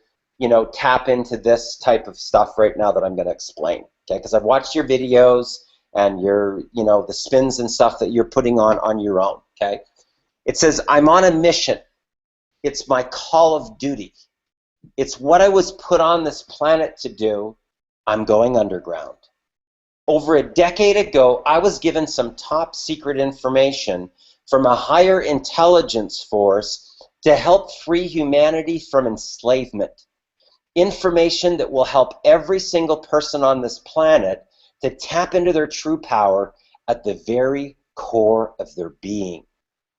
tap into this type of stuff right now that I'm going to explain, okay? Because I've watched your videos and your, the spins and stuff that you're putting on your own, okay? It says, I'm on a mission. It's my call of duty. It's what I was put on this planet to do. I'm going underground. Over a decade ago, I was given some top secret information from a higher intelligence force to help free humanity from enslavement. Information that will help every single person on this planet to tap into their true power at the very core of their being,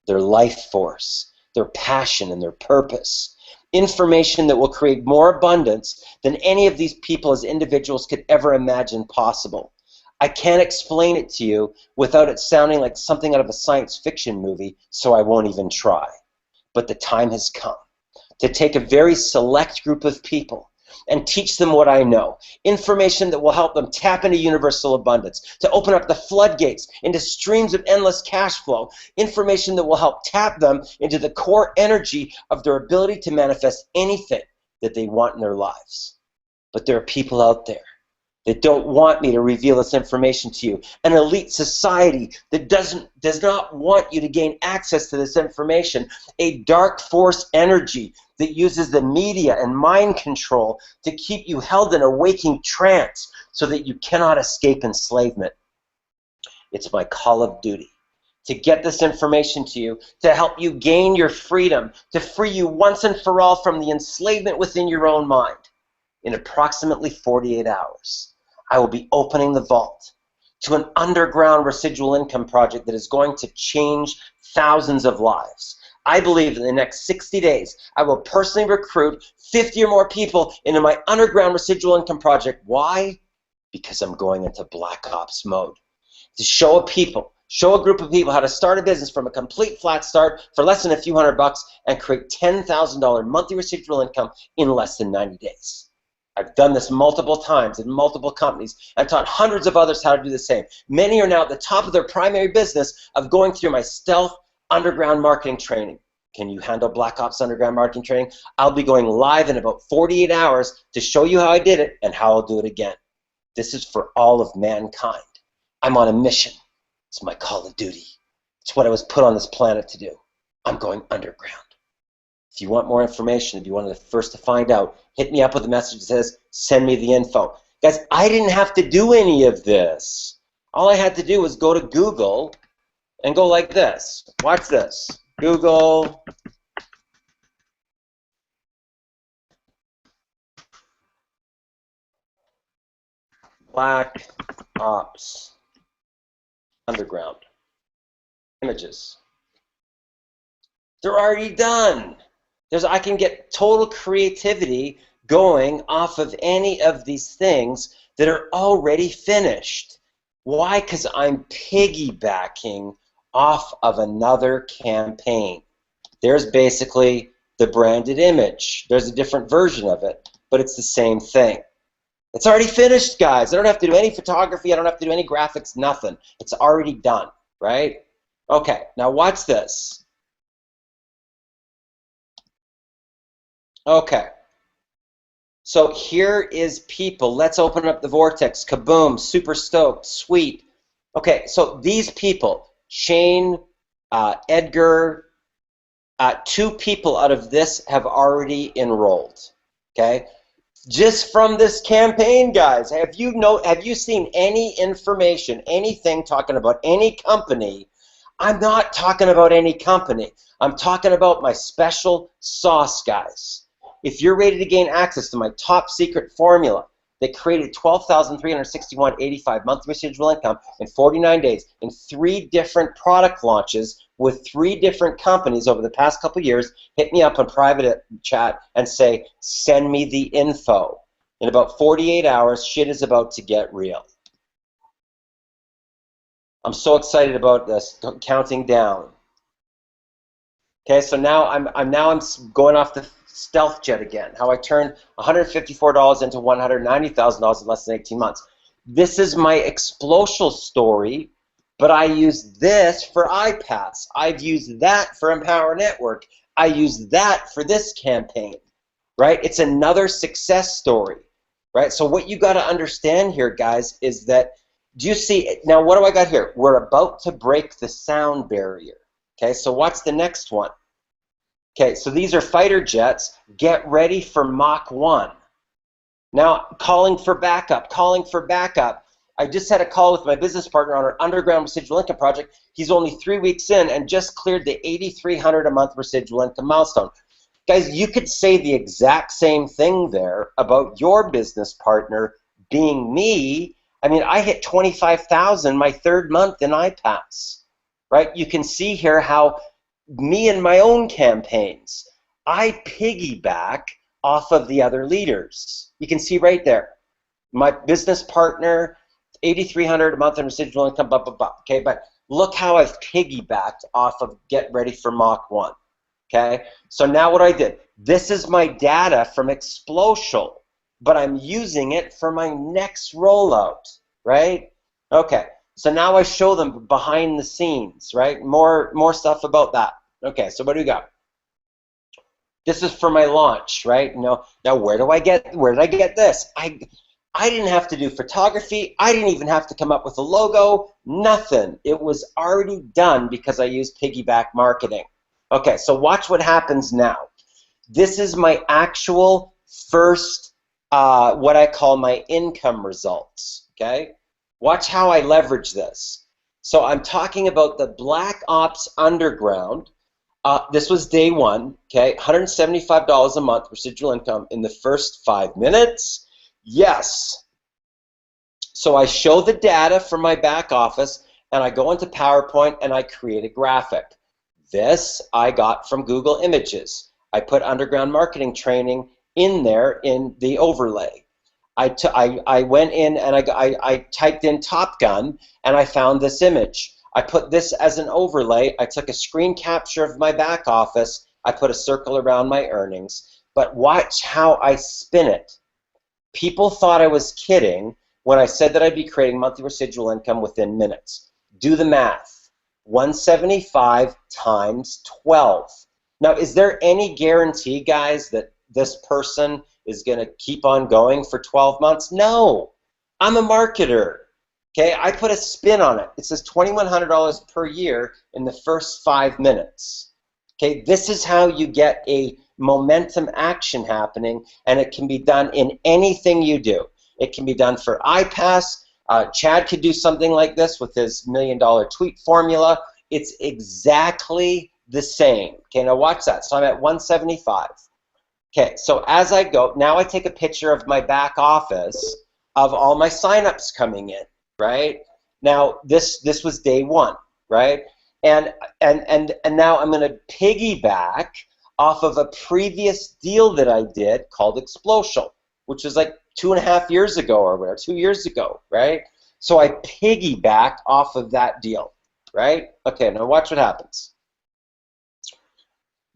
their life force, their passion, and their purpose. Information that will create more abundance than any of these people as individuals could ever imagine possible. I can't explain it to you without it sounding like something out of a science fiction movie, so I won't even try. But the time has come to take a very select group of people and teach them what I know. Information that will help them tap into universal abundance, to open up the floodgates into streams of endless cash flow. Information that will help tap them into the core energy of their ability to manifest anything that they want in their lives. But there are people out there that don't want me to reveal this information to you. An elite society that does not want you to gain access to this information. A dark force energy that uses the media and mind control to keep you held in a waking trance so that you cannot escape enslavement. It's my call of duty to get this information to you, to help you gain your freedom, to free you once and for all from the enslavement within your own mind. In approximately 48 hours. I will be opening the vault to an underground residual income project that is going to change thousands of lives. I believe in the next 60 days, I will personally recruit 50 or more people into my underground residual income project. Why? Because I'm going into Black Ops mode. To show a group of people how to start a business from a complete flat start for less than a few $100 and create $10,000 monthly residual income in less than 90 days. I've done this multiple times in multiple companies and taught hundreds of others how to do the same. Many are now at the top of their primary business of going through my stealth underground marketing training. Can you handle Black Ops underground marketing training? I'll be going live in about 48 hours to show you how I did it and how I'll do it again. This is for all of mankind. I'm on a mission. It's my call of duty. It's what I was put on this planet to do. I'm going underground. If you want more information, if you want to be the first to find out, hit me up with a message that says, send me the info. Guys, I didn't have to do any of this. All I had to do was go to Google and go like this. Watch this. Google Black Ops Underground images. They're already done. I can get total creativity going off of any of these things that are already finished. Why? Because I'm piggybacking off of another campaign There's basically the branded image. There's a different version of it, but it's the same thing. It's already finished, guys. I don't have to do any photography. I don't have to do any graphics, nothing. It's already done, right? Okay, now watch this. Okay. So here is people. Let's open up the vortex. Kaboom, super stoked, sweet. Okay, so these people, Shane, Edgar, 2 people out of this have already enrolled. Okay, just from this campaign, guys. Have you seen any information, anything talking about any company? I'm not talking about any company. I'm talking about my special sauce, guys. If you're ready to gain access to my top secret formula that created $12,361.85 monthly residual income in 49 days in 3 different product launches with 3 different companies over the past couple of years, hit me up on private chat and say, send me the info. In about 48 hours, shit is about to get real. I'm so excited about this, counting down. Okay, so now I'm going off the stealth jet again. How I turned $154 into $190,000 in less than 18 months. This is my explosive story, but I use this for iPass. I've used that for Empower Network. I use that for this campaign, right? It's another success story, right? So what you got to understand here, guys, is that, do you see, now what do I got here? We're about to break the sound barrier. Okay, so what's the next one? Okay, so these are fighter jets. Get ready for Mach 1. Now, calling for backup, calling for backup. I just had a call with my business partner on our underground residual income project. He's only 3 weeks in and just cleared the $8,300 a month residual income milestone. Guys, you could say the exact same thing there about your business partner being me. I mean, I hit 25,000 my 3rd month in iPass, right? You can see here how me and my own campaigns, I piggyback off of the other leaders. You can see right there, my business partner, $8,300 a month in residual income, blah, blah, blah. Okay, but look how I've piggybacked off of Get Ready for Mach 1. Okay, so now what I did, this is my data from Explosial, but I'm using it for my next rollout, right? Okay, so now I show them behind the scenes, right? More stuff about that. Okay, so what do we got? This is for my launch, right? Now where did I get this? I didn't have to do photography. I didn't even have to come up with a logo. Nothing. It was already done because I used piggyback marketing. Okay, so watch what happens now. This is my actual first, what I call my income results, okay? Watch how I leverage this. So I'm talking about the Black Ops Underground. This was day 1, okay? $175 a month residual income in the first 5 minutes. Yes. So I show the data from my back office, and I go into PowerPoint, and I create a graphic. This I got from Google Images. I put underground marketing training in there in the overlay. I went in and I typed in Top Gun, and I found this image. I put this as an overlay. I took a screen capture of my back office. I put a circle around my earnings. But watch how I spin it. People thought I was kidding when I said that I'd be creating monthly residual income within minutes. Do the math. 175 times 12. Now, is there any guarantee, guys, that this person is going to keep on going for 12 months? No. I'm a marketer. Okay, I put a spin on it. It says $2,100 per year in the first 5 minutes. Okay, this is how you get a momentum action happening, and it can be done in anything you do. It can be done for iPass. Chad could do something like this with his $1 million tweet formula. It's exactly the same. Okay, now watch that. So I'm at 175. Okay, so as I go, now I take a picture of my back office of all my signups coming in, right? Now this was day 1, right? And now I'm going to piggyback off of a previous deal that I did called Explosial, which was like 2.5 years ago or whatever, 2 years ago, right? So I piggyback off of that deal, right? Okay, now watch what happens.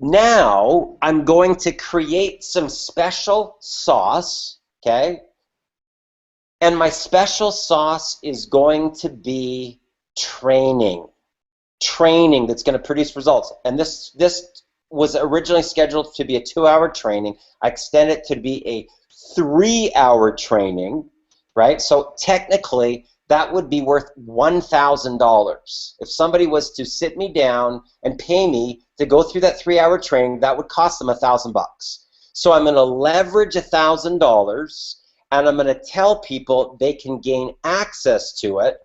Now I'm going to create some special sauce, okay? And my special sauce is going to be training. Training that's going to produce results. And this was originally scheduled to be a 2-hour training. I extended it to be a 3-hour training, right? So technically, that would be worth $1,000. If somebody was to sit me down and pay me to go through that 3-hour training, that would cost them $1,000. So I'm going to leverage $1,000, and I'm going to tell people they can gain access to it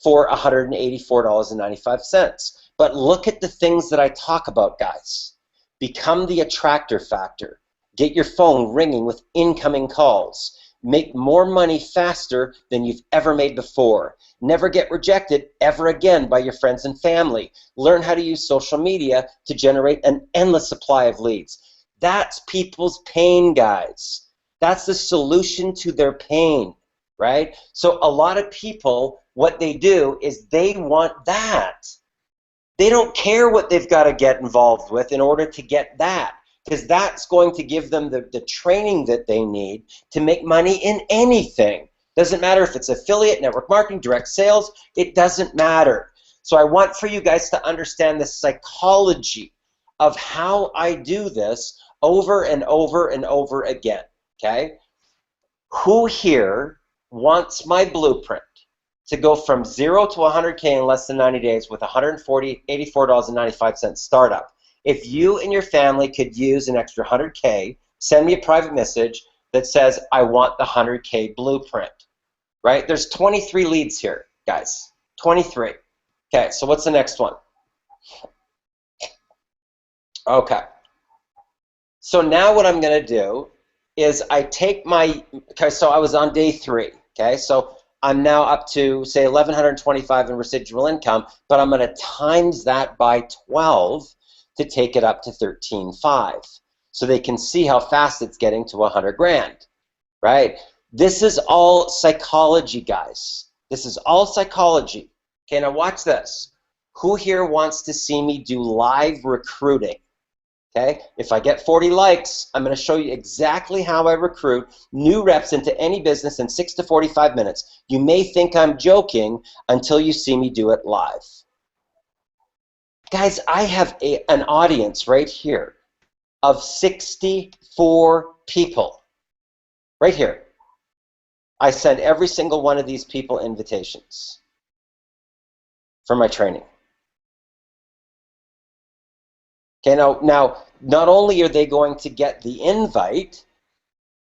for $184.95. But look at the things that I talk about, guys. Become the attractor factor. Get your phone ringing with incoming calls. Make more money faster than you've ever made before. Never get rejected ever again by your friends and family. Learn how to use social media to generate an endless supply of leads. That's people's pain, guys. That's the solution to their pain, right? So a lot of people, what they do is they want that. They don't care what they've got to get involved with in order to get that, because that's going to give them the training that they need to make money in anything. Doesn't matter if it's affiliate, network marketing, direct sales, it doesn't matter. So I want for you guys to understand the psychology of how I do this over and over and over again, okay? Who here wants my blueprint to go from 0 to 100K in less than 90 days with $84.95 startup? If you and your family could use an extra 100K, send me a private message that says, I want the 100K blueprint, right? There's 23 leads here, guys, 23. Okay, so what's the next one? Okay, so now what I'm gonna do is I take my, okay, so I was on day 3, okay, so I'm now up to, say, $1,125 in residual income, but I'm gonna times that by 12 to take it up to 13.5, so they can see how fast it's getting to 100 grand, right? This is all psychology, guys. This is all psychology. Okay, now watch this. Who here wants to see me do live recruiting? Okay, if I get 40 likes, I'm going to show you exactly how I recruit new reps into any business in 6 to 45 minutes. You may think I'm joking until you see me do it live. Guys, I have an audience right here of 64 people. Right here. I send every single one of these people invitations for my training. Okay, now, not only are they going to get the invite,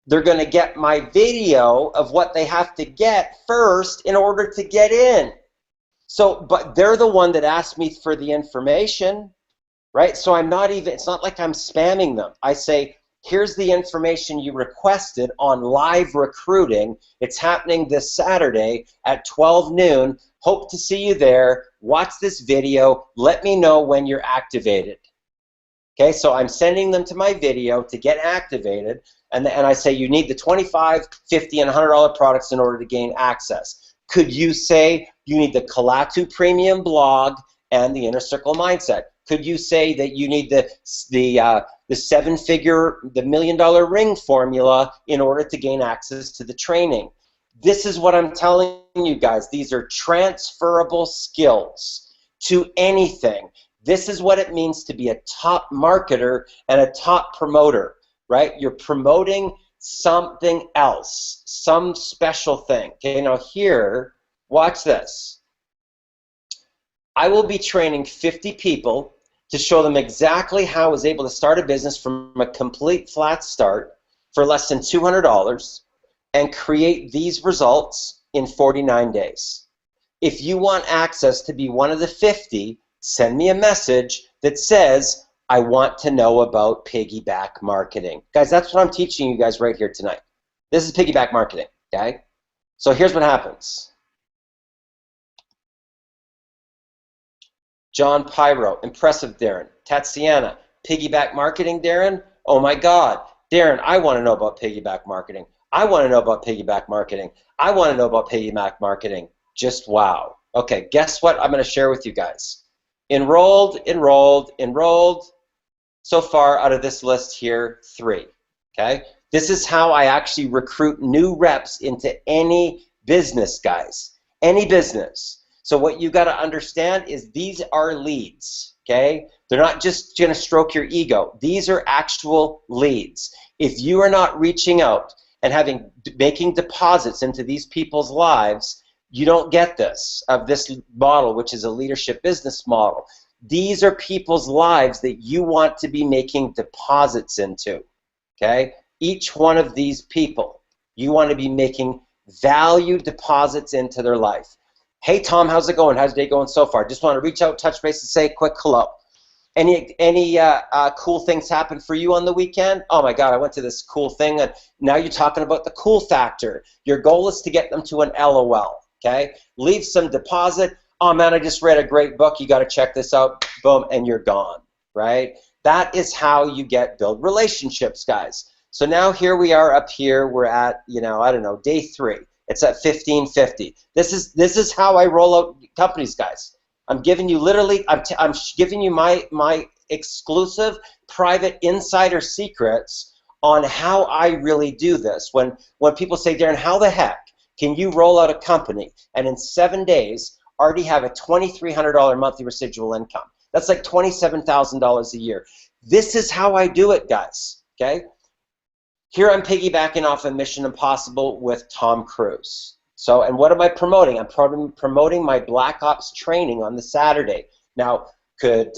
they're going to get my video of what they have to get first in order to get in. So, but they're the one that asked me for the information, right? So I'm not even, it's not like I'm spamming them. I say, here's the information you requested on live recruiting. It's happening this Saturday at 12 noon. Hope to see you there. Watch this video. Let me know when you're activated. Okay, so I'm sending them to my video to get activated, and I say you need the $25, $50, and $100 products in order to gain access. Could you say you need the Kalatu Premium blog and the Inner Circle Mindset? Could you say that you need the 7-figure, the $1 million ring formula in order to gain access to the training? This is what I'm telling you guys. These are transferable skills to anything. This is what it means to be a top marketer and a top promoter, right? You're promoting something else, some special thing. Okay, now here, watch this. I will be training 50 people to show them exactly how I was able to start a business from a complete flat start for less than $200 and create these results in 49 days. If you want access to be one of the 50, send me a message that says, I want to know about piggyback marketing. Guys, that's what I'm teaching you guys right here tonight. This is piggyback marketing, okay? So here's what happens. John Pyro, impressive, Darren. Tatiana, piggyback marketing, Darren? Oh my God. Darren, I want to know about piggyback marketing. I want to know about piggyback marketing. I want to know about piggyback marketing. Just wow. Okay, guess what I'm going to share with you guys? Enrolled, enrolled, enrolled. So far out of this list here, 3. Okay? This is how I actually recruit new reps into any business, guys. Any business. So what you got to understand is these are leads. Okay? They're not just going to stroke your ego. These are actual leads. If you are not reaching out and making deposits into these people's lives, you don't get this model, which is a leadership business model. These are people's lives that you want to be making deposits into, okay? Each one of these people, you want to be making value deposits into their life. Hey, Tom, how's it going? How's the day going so far? Just want to reach out, touch base, and say a quick hello. Any cool things happen for you on the weekend? Oh my God, I went to this cool thing, and now you're talking about the cool factor. Your goal is to get them to an LOL, okay? Leave some deposit. Oh man, I just read a great book. You got to check this out. Boom, and you're gone, right? That is how you build relationships, guys. So now here we are up here. We're at, I don't know, day 3. It's at 1550. This is how I roll out companies, guys. I'm giving you I'm giving you my exclusive private insider secrets on how I really do this. When people say, Darren, how the heck can you roll out a company and in 7 days already have a $2,300 monthly residual income? That's like $27,000 a year. This is how I do it, guys, okay? Here I'm piggybacking off of Mission Impossible with Tom Cruise. So, and what am I promoting? I'm promoting my Black Ops training on the Saturday. Now, could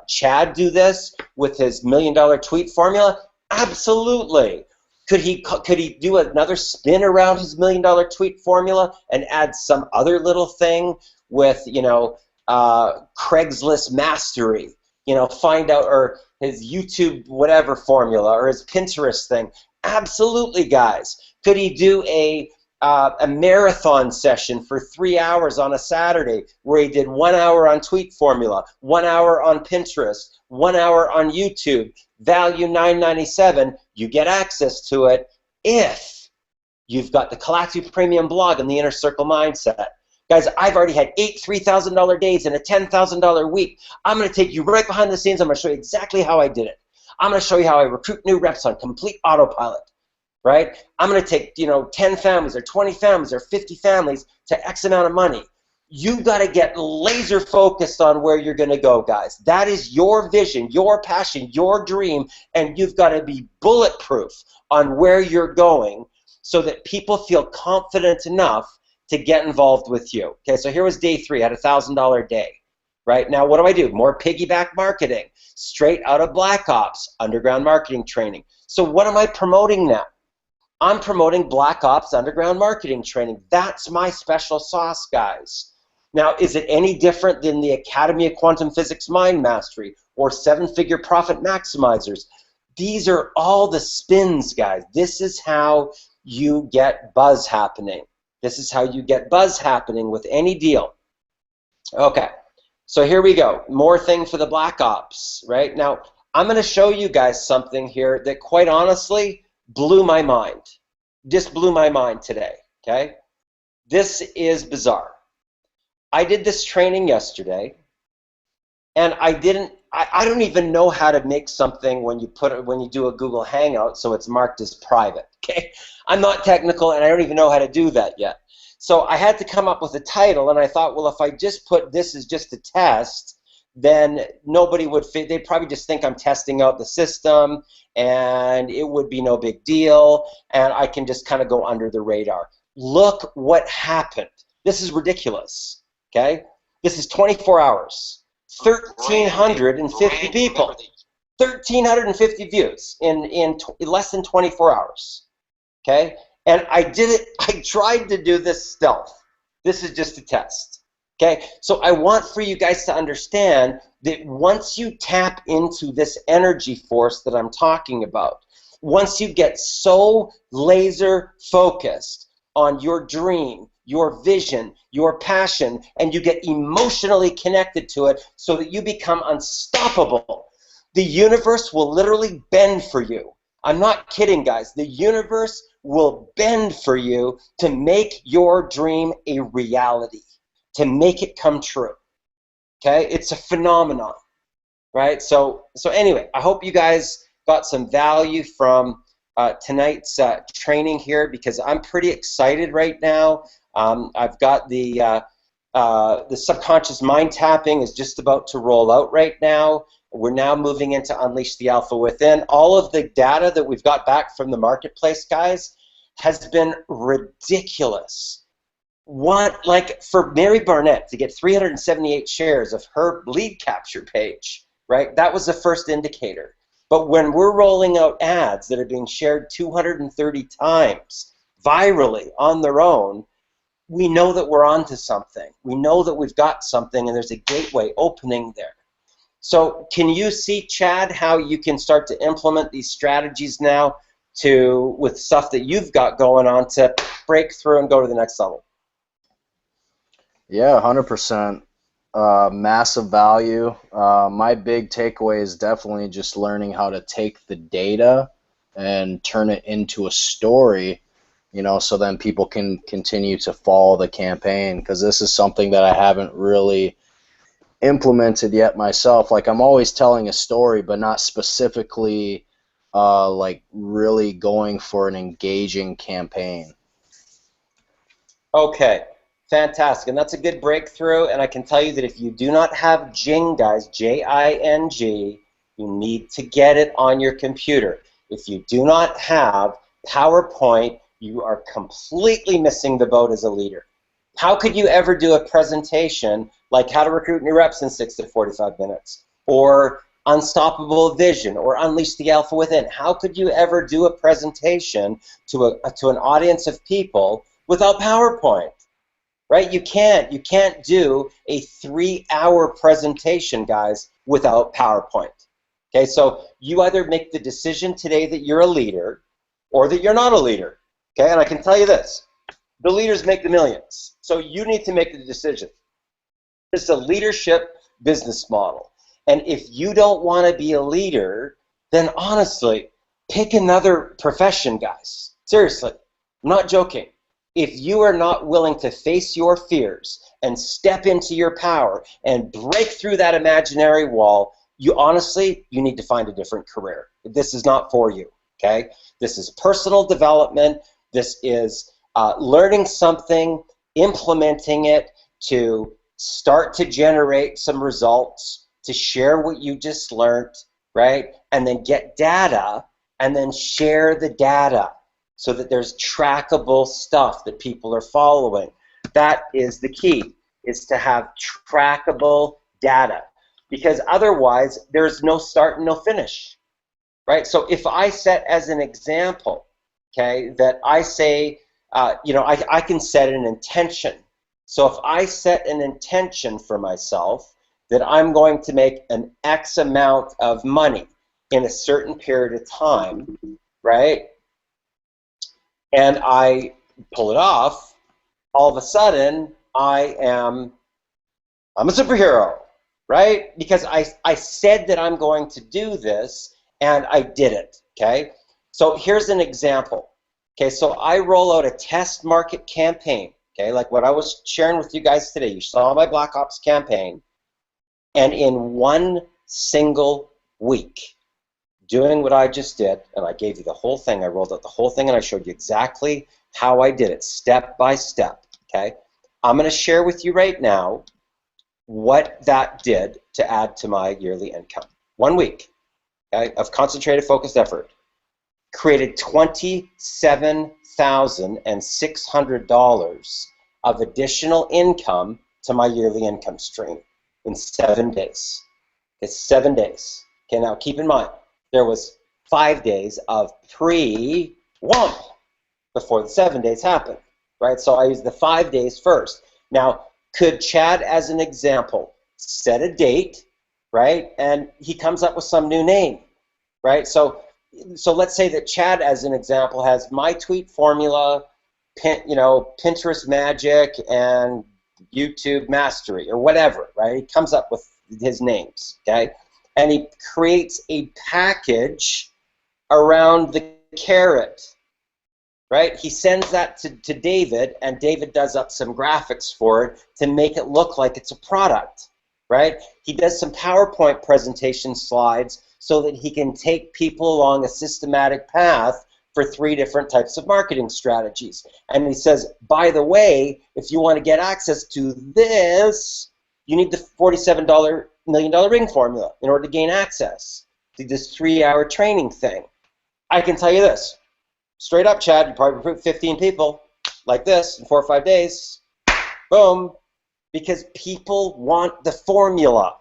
Chad do this with his $1 million tweet formula? Absolutely. Could he do another spin around his $1 million tweet formula and add some other little thing with Craigslist mastery? Find out, or his YouTube whatever formula, or his Pinterest thing? Absolutely, guys. Could he do a marathon session for 3 hours on a Saturday where he did 1 hour on tweet formula, 1 hour on Pinterest, 1 hour on YouTube, value $9.97? You get access to it if you've got the Kalatu Premium blog and the Inner Circle Mindset. Guys, I've already had 8 $3,000 days and a $10,000 week. I'm going to take you right behind the scenes. I'm going to show you exactly how I did it. I'm going to show you how I recruit new reps on complete autopilot. Right? I'm going to take, 10 families or 20 families or 50 families to X amount of money. You got to get laser focused on where you're going to go, guys. That is your vision, your passion, your dream, and you've got to be bulletproof on where you're going so that people feel confident enough to get involved with you. Okay, so here was day 3 at $1,000 day. Right? Now, what do? More piggyback marketing, straight out of Black Ops, underground marketing training. So what am I promoting now? I'm promoting Black Ops underground marketing training. That's my special sauce, guys. Now, is it any different than the Academy of Quantum Physics Mind Mastery or 7-Figure Profit Maximizers? These are all the spins, guys. This is how you get buzz happening. This is how you get buzz happening with any deal. Okay, so here we go. More thing for the Black Ops, right? Now, I'm going to show you guys something here that, quite honestly, blew my mind. Just blew my mind today, okay? This is bizarre. I did this training yesterday, and I don't even know how to make something when you do a Google Hangout so it's marked as private, okay? I'm not technical, and I don't even know how to do that yet. So I had to come up with a title, and I thought, well, if I just put this as just a test, then nobody would fit. They'd probably just think I'm testing out the system, and it would be no big deal, and I can just kind of go under the radar. Look what happened. This is ridiculous, okay? This is 24 hours, 1,350 people, 1,350 views in less than 24 hours, okay? And I did it, I tried to do this stealth. This is just a test. Okay, so I want for you guys to understand that once you tap into this energy force that I'm talking about, once you get so laser focused on your dream, your vision, your passion, and you get emotionally connected to it so that you become unstoppable, the universe will literally bend for you. I'm not kidding, guys. The universe will bend for you to make your dream a reality, to make it come true. Okay? It's a phenomenon. right? So anyway, I hope you guys got some value from tonight's training here, because I'm pretty excited right now. I've got the subconscious mind tapping is just about to roll out right now. We're now moving into Unleash the Alpha Within. All of the data that we've got back from the marketplace, guys, has been ridiculous. What, like for Mary Barnett to get 378 shares of her lead capture page, right? That was the first indicator. But when we're rolling out ads that are being shared 230 times virally on their own, we know that we're onto something. We know that we've got something, and there's a gateway opening there. So can you see, Chad, how you can start to implement these strategies now with stuff that you've got going on to break through and go to the next level? Yeah, 100%. Massive value. My big takeaway is definitely just learning how to take the data and turn it into a story, so then people can continue to follow the campaign, because this is something that I haven't really implemented yet myself. Like, I'm always telling a story, but not specifically like really going for an engaging campaign. Okay, fantastic. And that's a good breakthrough. And I can tell you that if you do not have Jing, guys, Jing, you need to get it on your computer. If you do not have PowerPoint, you are completely missing the boat as a leader. How could you ever do a presentation like how to recruit new reps in 6 to 45 minutes, or Unstoppable Vision, or Unleash the Alpha Within? How could you ever do a presentation to an audience of people without PowerPoint, right? You can't do a 3-hour presentation, guys, without PowerPoint. Okay, so you either make the decision today that you're a leader or that you're not a leader. Okay, and I can tell you this, the leaders make the millions. So you need to make the decision. It's a leadership business model. And if you don't want to be a leader, then honestly, pick another profession, guys. Seriously, I'm not joking. If you are not willing to face your fears and step into your power and break through that imaginary wall, you need to find a different career. This is not for you, okay? This is personal development. This is learning something, implementing it to start to generate some results, to share what you just learned, right? And then get data and then share the data so that there's trackable stuff that people are following. That is the key, is to have trackable data, because otherwise there's no start and no finish, right? So if I set as an example, okay, that I say, I can set an intention. So if I set an intention for myself that I'm going to make an X amount of money in a certain period of time, right, and I pull it off, all of a sudden I'm a superhero, right? Because I said that I'm going to do this, and I did it, okay? So here's an example. Okay, so I roll out a test market campaign, okay, like what I was sharing with you guys today. You saw my Black Ops campaign, and in one single week, doing what I just did, and I gave you the whole thing, I rolled out the whole thing, and I showed you exactly how I did it, step by step, okay? I'm going to share with you right now what that did to add to my yearly income. 1 week, okay, of concentrated, focused effort. Created $27,600 of additional income to my yearly income stream in 7 days. It's 7 days. Okay, now keep in mind, there was 5 days of pre-wump before the 7 days happened, right? So I used the 5 days first. Now, could Chad, as an example, set a date, right? And he comes up with some new name, right? So let's say that Chad, as an example, has My Tweet Formula, Pinterest Magic, and YouTube Mastery, or whatever, right? He comes up with his names, okay? And he creates a package around the carrot, right? He sends that to David, and David does up some graphics for it to make it look like it's a product, right? He does some PowerPoint presentation slides so that he can take people along a systematic path for 3 different types of marketing strategies. And he says, by the way, if you want to get access to this, you need the $47 million ring formula in order to gain access to this 3-hour training thing. I can tell you this, straight up, Chad, you probably recruit 15 people like this in 4 or 5 days. Boom. Because people want the formula.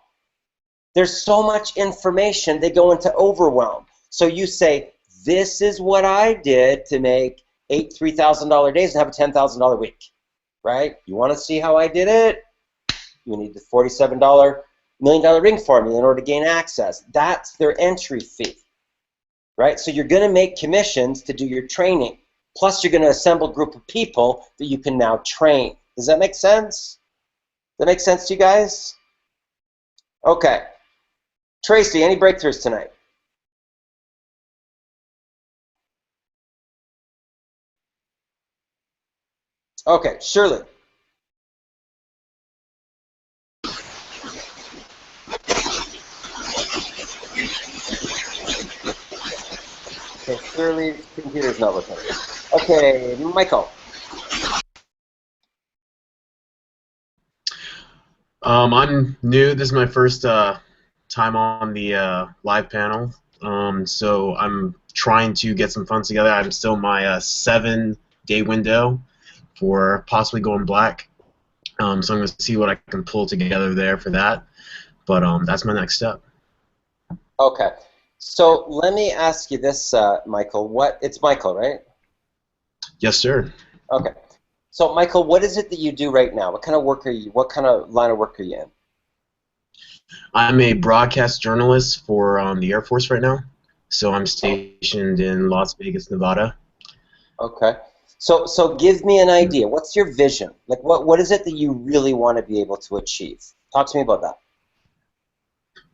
There's so much information, they go into overwhelm. So you say, this is what I did to make 8 $3,000 days and have a $10,000 week, right? You want to see how I did it? You need the $47 million ring formula in order to gain access. That's their entry fee, right? So you're going to make commissions to do your training. Plus, you're going to assemble a group of people that you can now train. Does that make sense? Does that make sense to you guys? Okay. Tracy, any breakthroughs tonight? Okay, Shirley. Okay, Shirley's computer's not working. Okay, Michael. I'm new. This is my first time on the live panel, so I'm trying to get some funds together. I'm still in my 7-day window for possibly going black, so I'm going to see what I can pull together there for that. But that's my next step. Okay, so let me ask you this, Michael. It's Michael, right? Yes, sir. Okay. So, Michael, what is it that you do right now? What kind of work are you? What kind of line of work are you in? I'm a broadcast journalist for the Air Force right now, so I'm stationed in Las Vegas, Nevada. Okay. So give me an idea. What's your vision? Like, what is it that you really want to be able to achieve? Talk to me about that.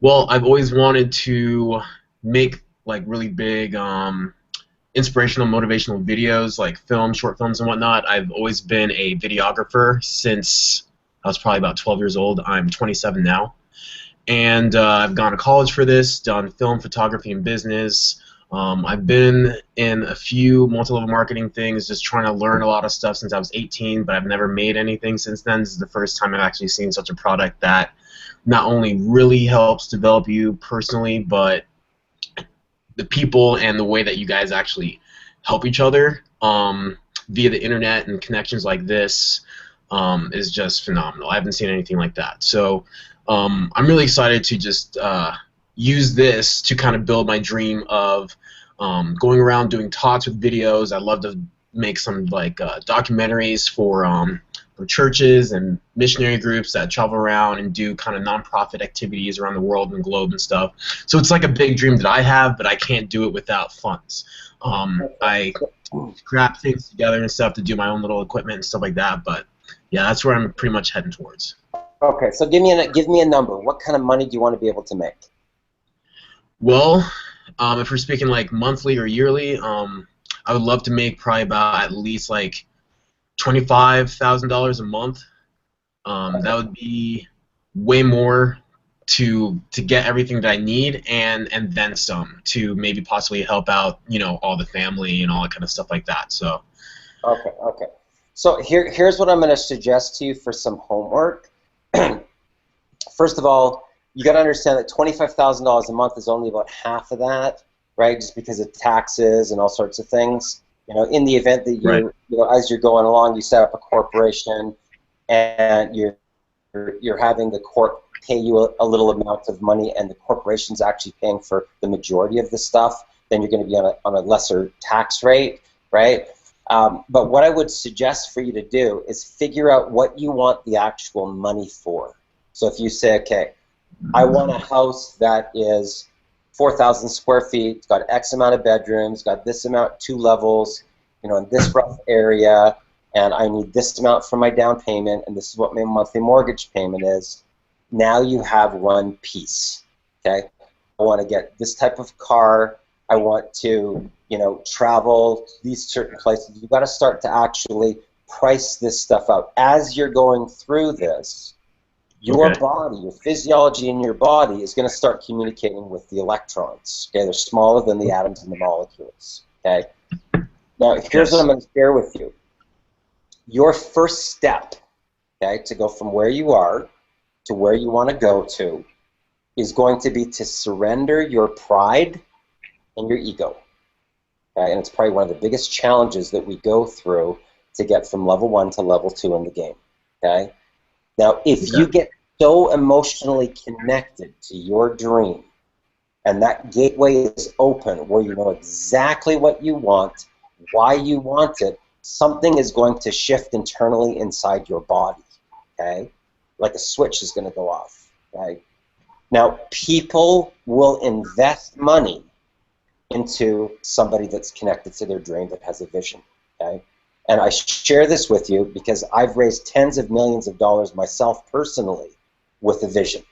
Well, I've always wanted to make like really big inspirational, motivational videos, like short films and whatnot. I've always been a videographer since I was probably about 12 years old. I'm 27 now. And I've gone to college for this, done film photography and business. I've been in a few multi-level marketing things, just trying to learn a lot of stuff since I was 18, but I've never made anything since then. This is the first time I've actually seen such a product that not only really helps develop you personally, but the people and the way that you guys actually help each other via the internet and connections like this is just phenomenal. I haven't seen anything like that. So I'm really excited to just use this to kind of build my dream of going around doing talks with videos. I'd love to make some like documentaries for churches and missionary groups that travel around and do kind of nonprofit activities around the world and globe and stuff. So it's like a big dream that I have, but I can't do it without funds. I scrap things together and stuff to do my own little equipment and stuff like that, but yeah, that's where I'm pretty much heading towards. Okay, so give me a number. What kind of money do you want to be able to make? Well, if we're speaking like monthly or yearly, I would love to make probably about at least like $25,000 a month. That would be way more to get everything that I need and then some to maybe possibly help out, you know, all the family and all that kind of stuff like that. So. Okay. So here's what I'm going to suggest to you for some homework. First of all, you got to understand that $25,000 a month is only about half of that, right? Just because of taxes and all sorts of things. You know, in the event that you, Right. you know, as you're going along, you set up a corporation, and you're having the corp pay you a little amount of money, and the corporation's actually paying for the majority of the stuff, then you're going to be on a lesser tax rate, right? But what I would suggest for you to do is figure out what you want the actual money for. So if you say, okay, I want a house that is 4,000 square feet, it's got X amount of bedrooms, got this amount, 2 levels, you know, in this rough area, and I need this amount for my down payment, and this is what my monthly mortgage payment is. Now you have one piece, okay? I want to get this type of car. I want to, you know, travel to these certain places. You've got to start to actually price this stuff out. As you're going through this, your body, your physiology in your body is going to start communicating with the electrons. Okay, they're smaller than the atoms and the molecules. Okay. Now, here's what I'm going to share with you. Your first step, okay, to go from where you are to where you want to go to, is going to be to surrender your pride and your ego. Okay? And it's probably one of the biggest challenges that we go through to get from level 1 to level 2 in the game. Okay. Now, if you get so emotionally connected to your dream, and that gateway is open where you know exactly what you want, why you want it, something is going to shift internally inside your body, okay? Like a switch is going to go off, right? Now, people will invest money into somebody that's connected to their dream, that has a vision, okay? And I share this with you because I've raised tens of millions of dollars myself personally with a vision,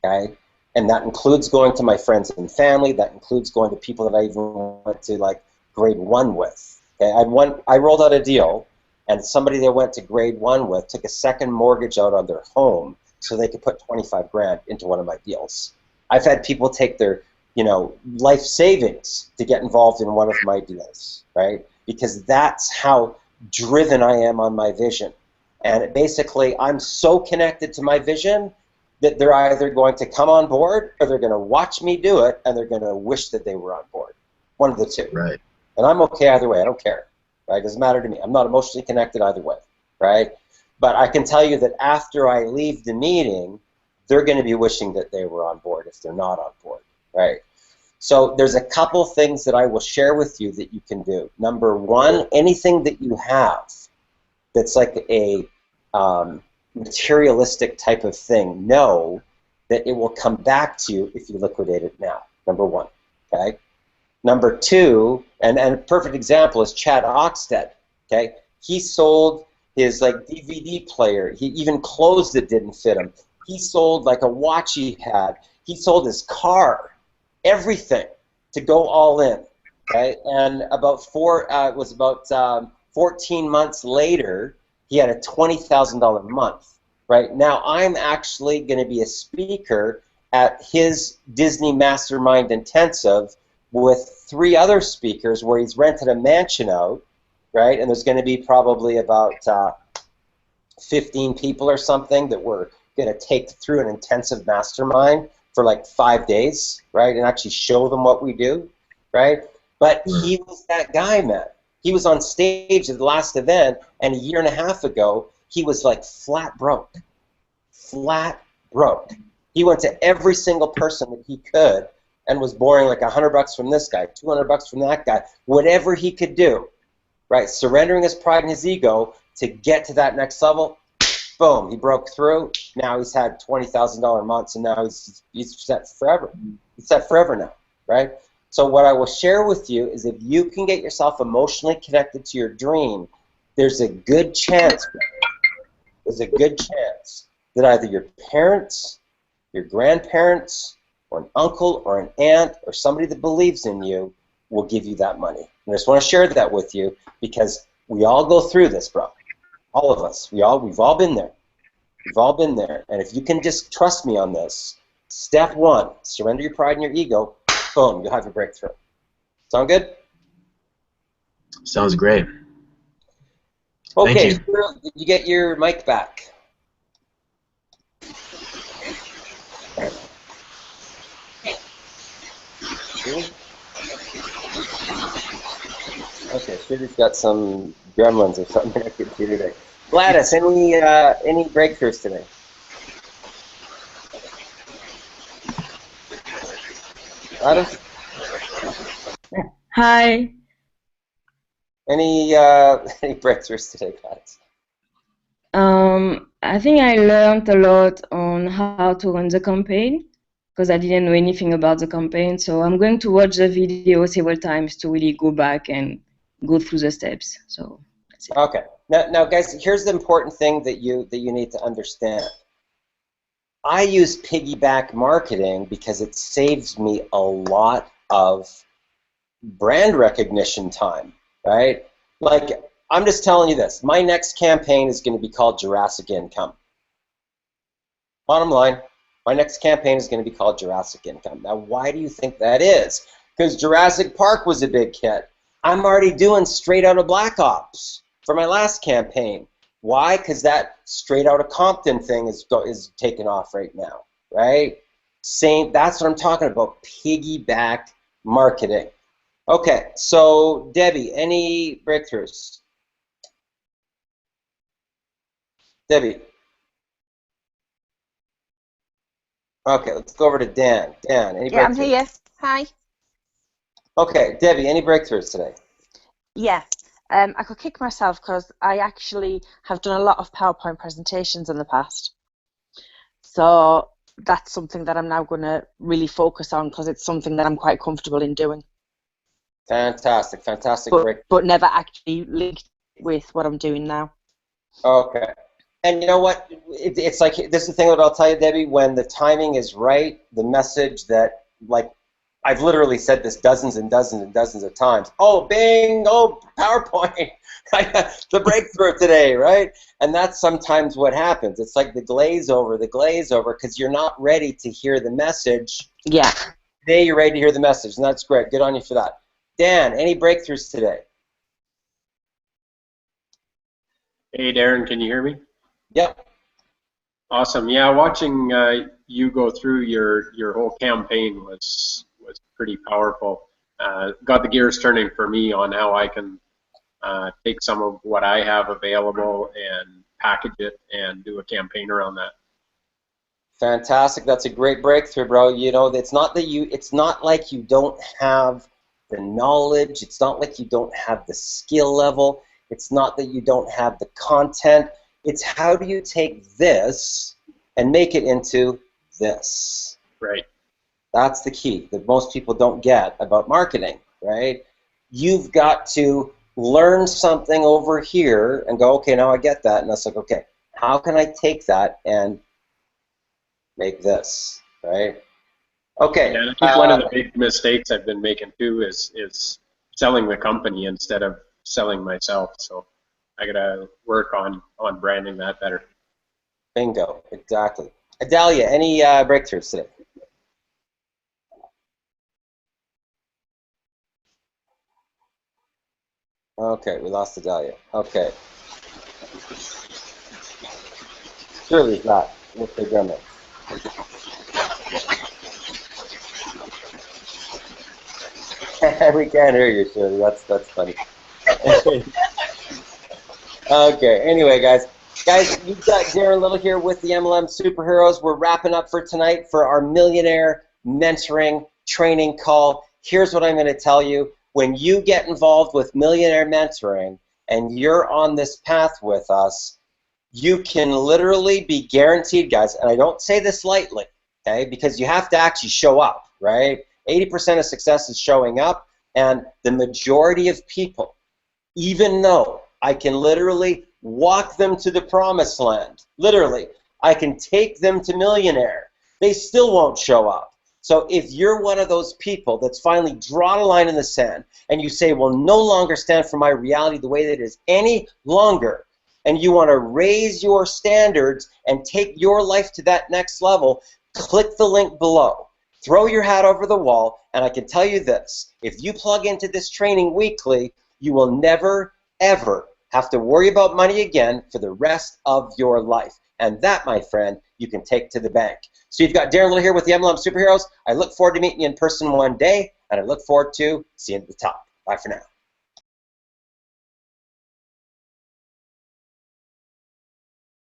okay? And that includes going to my friends and family. That includes going to people that I even went to like grade 1 with. Okay? I rolled out a deal, and somebody they went to grade 1 with took a second mortgage out on their home so they could put 25 grand into one of my deals. I've had people take their, life savings to get involved in one of my deals, right? Because that's how driven I am on my vision. And basically, I'm so connected to my vision that they're either going to come on board or they're going to watch me do it and they're going to wish that they were on board. One of the two. Right. And I'm okay either way. I don't care. Right? It doesn't matter to me. I'm not emotionally connected either way. Right? But I can tell you that after I leave the meeting, they're going to be wishing that they were on board if they're not on board. Right? So there's a couple things that I will share with you that you can do. Number one, anything that you have that's like a materialistic type of thing, know that it will come back to you if you liquidate it now. Number one, okay? Number two, and a perfect example is Chad Oxted, okay? He sold his like DVD player. He even clothes that didn't fit him. He sold like a watch he had. He sold his car, everything to go all in, okay? And about 14 months later, he had a $20,000 month. Right now, I'm actually going to be a speaker at his Disney Mastermind Intensive with 3 other speakers where he's rented a mansion out, right? And there's going to be probably about 15 people or something that we're going to take through an intensive mastermind for like 5 days, right? And actually show them what we do, right? But he was that guy, man. He was on stage at the last event, and a year and a half ago, he was like flat broke. Flat broke. He went to every single person that he could and was borrowing like $100 from this guy, $200 from that guy, whatever he could do, right? Surrendering his pride and his ego to get to that next level. Boom, he broke through. Now he's had $20,000 months, and now he's set forever. He's set forever now, right? So what I will share with you is if you can get yourself emotionally connected to your dream, there's a good chance that either your parents, your grandparents, or an uncle or an aunt or somebody that believes in you will give you that money. And I just want to share that with you because we all go through this, bro. All of us. We've all been there. We've all been there. And if you can just trust me on this, step 1, surrender your pride and your ego, boom, you'll have your breakthrough. Sound good? Sounds great. Okay, Thank you. Cheryl, did you get your mic back? Okay, Shirley's got some gremlins or something in her computer today. Gladys, any breakthroughs today? Gladys? Hi. Any breakthroughs today, Gladys? I think I learned a lot on how to run the campaign because I didn't know anything about the campaign. So I'm going to watch the video several times to really go back and go through the steps. So that's it. Okay. Now, guys, here's the important thing that you need to understand. I use piggyback marketing because it saves me a lot of brand recognition time, right? Like, I'm just telling you this. My next campaign is going to be called Jurassic Income. Bottom line, my next campaign is going to be called Jurassic Income. Now, why do you think that is? Because Jurassic Park was a big hit. I'm already doing Straight Outta Black Ops for my last campaign. Why? Because that Straight Outta Compton thing is taking off right now, right? Same. That's what I'm talking about. Piggyback marketing. Okay, so Debbie, any breakthroughs? Debbie. Okay, let's go over to Dan. Dan, any breakthroughs? Yeah, I'm here. Hi. Okay, Debbie, any breakthroughs today? Yeah. I could kick myself because I actually have done a lot of PowerPoint presentations in the past. So that's something that I'm now going to really focus on because it's something that I'm quite comfortable in doing. Fantastic, fantastic break. But never actually linked with what I'm doing now. Okay. And you know what? It's like, this is the thing that I'll tell you, Debbie, when the timing is right, the message that, like, I've literally said this dozens and dozens and dozens of times. Oh, bing, oh, PowerPoint, the breakthrough today, right? And that's sometimes what happens. It's like the glaze over, because you're not ready to hear the message. Yeah. Today you're ready to hear the message, and that's great. Good on you for that. Dan, any breakthroughs today? Hey, Darren, can you hear me? Yep. Awesome. Yeah, watching you go through your whole campaign was pretty powerful. Got the gears turning for me on how I can take some of what I have available and package it and do a campaign around that. Fantastic. That's a great breakthrough, bro. You know, it's not like you don't have the knowledge. It's not like you don't have the skill level. It's not that you don't have the content. It's how do you take this and make it into this. Right. That's the key that most people don't get about marketing, right? You've got to learn something over here and go, okay, now I get that. And that's like, okay, how can I take that and make this, right? Okay. Yeah, I think one of the big mistakes I've been making too is selling the company instead of selling myself. So I gotta work on branding that better. Bingo, exactly. Adalia, any breakthroughs today? Okay, we lost Adalia. Okay. Surely not. What's the gremlin? We can't hear you, Shirley. That's funny. Okay. Anyway, guys, you've got Darren Little here with the MLM Superheroes. We're wrapping up for tonight for our Millionaire Mentoring Training Call. Here's what I'm going to tell you. When you get involved with Millionaire Mentoring and you're on this path with us, you can literally be guaranteed, guys, and I don't say this lightly, okay, because you have to actually show up, right? 80% of success is showing up, and the majority of people, even though I can literally walk them to the promised land, literally, I can take them to Millionaire, they still won't show up. So if you're one of those people that's finally drawn a line in the sand and you say, well, no longer stand for my reality the way that it is any longer, and you want to raise your standards and take your life to that next level, click the link below. Throw your hat over the wall, and I can tell you this, if you plug into this training weekly, you will never, ever have to worry about money again for the rest of your life. And that, my friend, you can take to the bank. So you've got Darren Little here with the MLM Superheroes. I look forward to meeting you in person one day, and I look forward to seeing you at the top. Bye for now.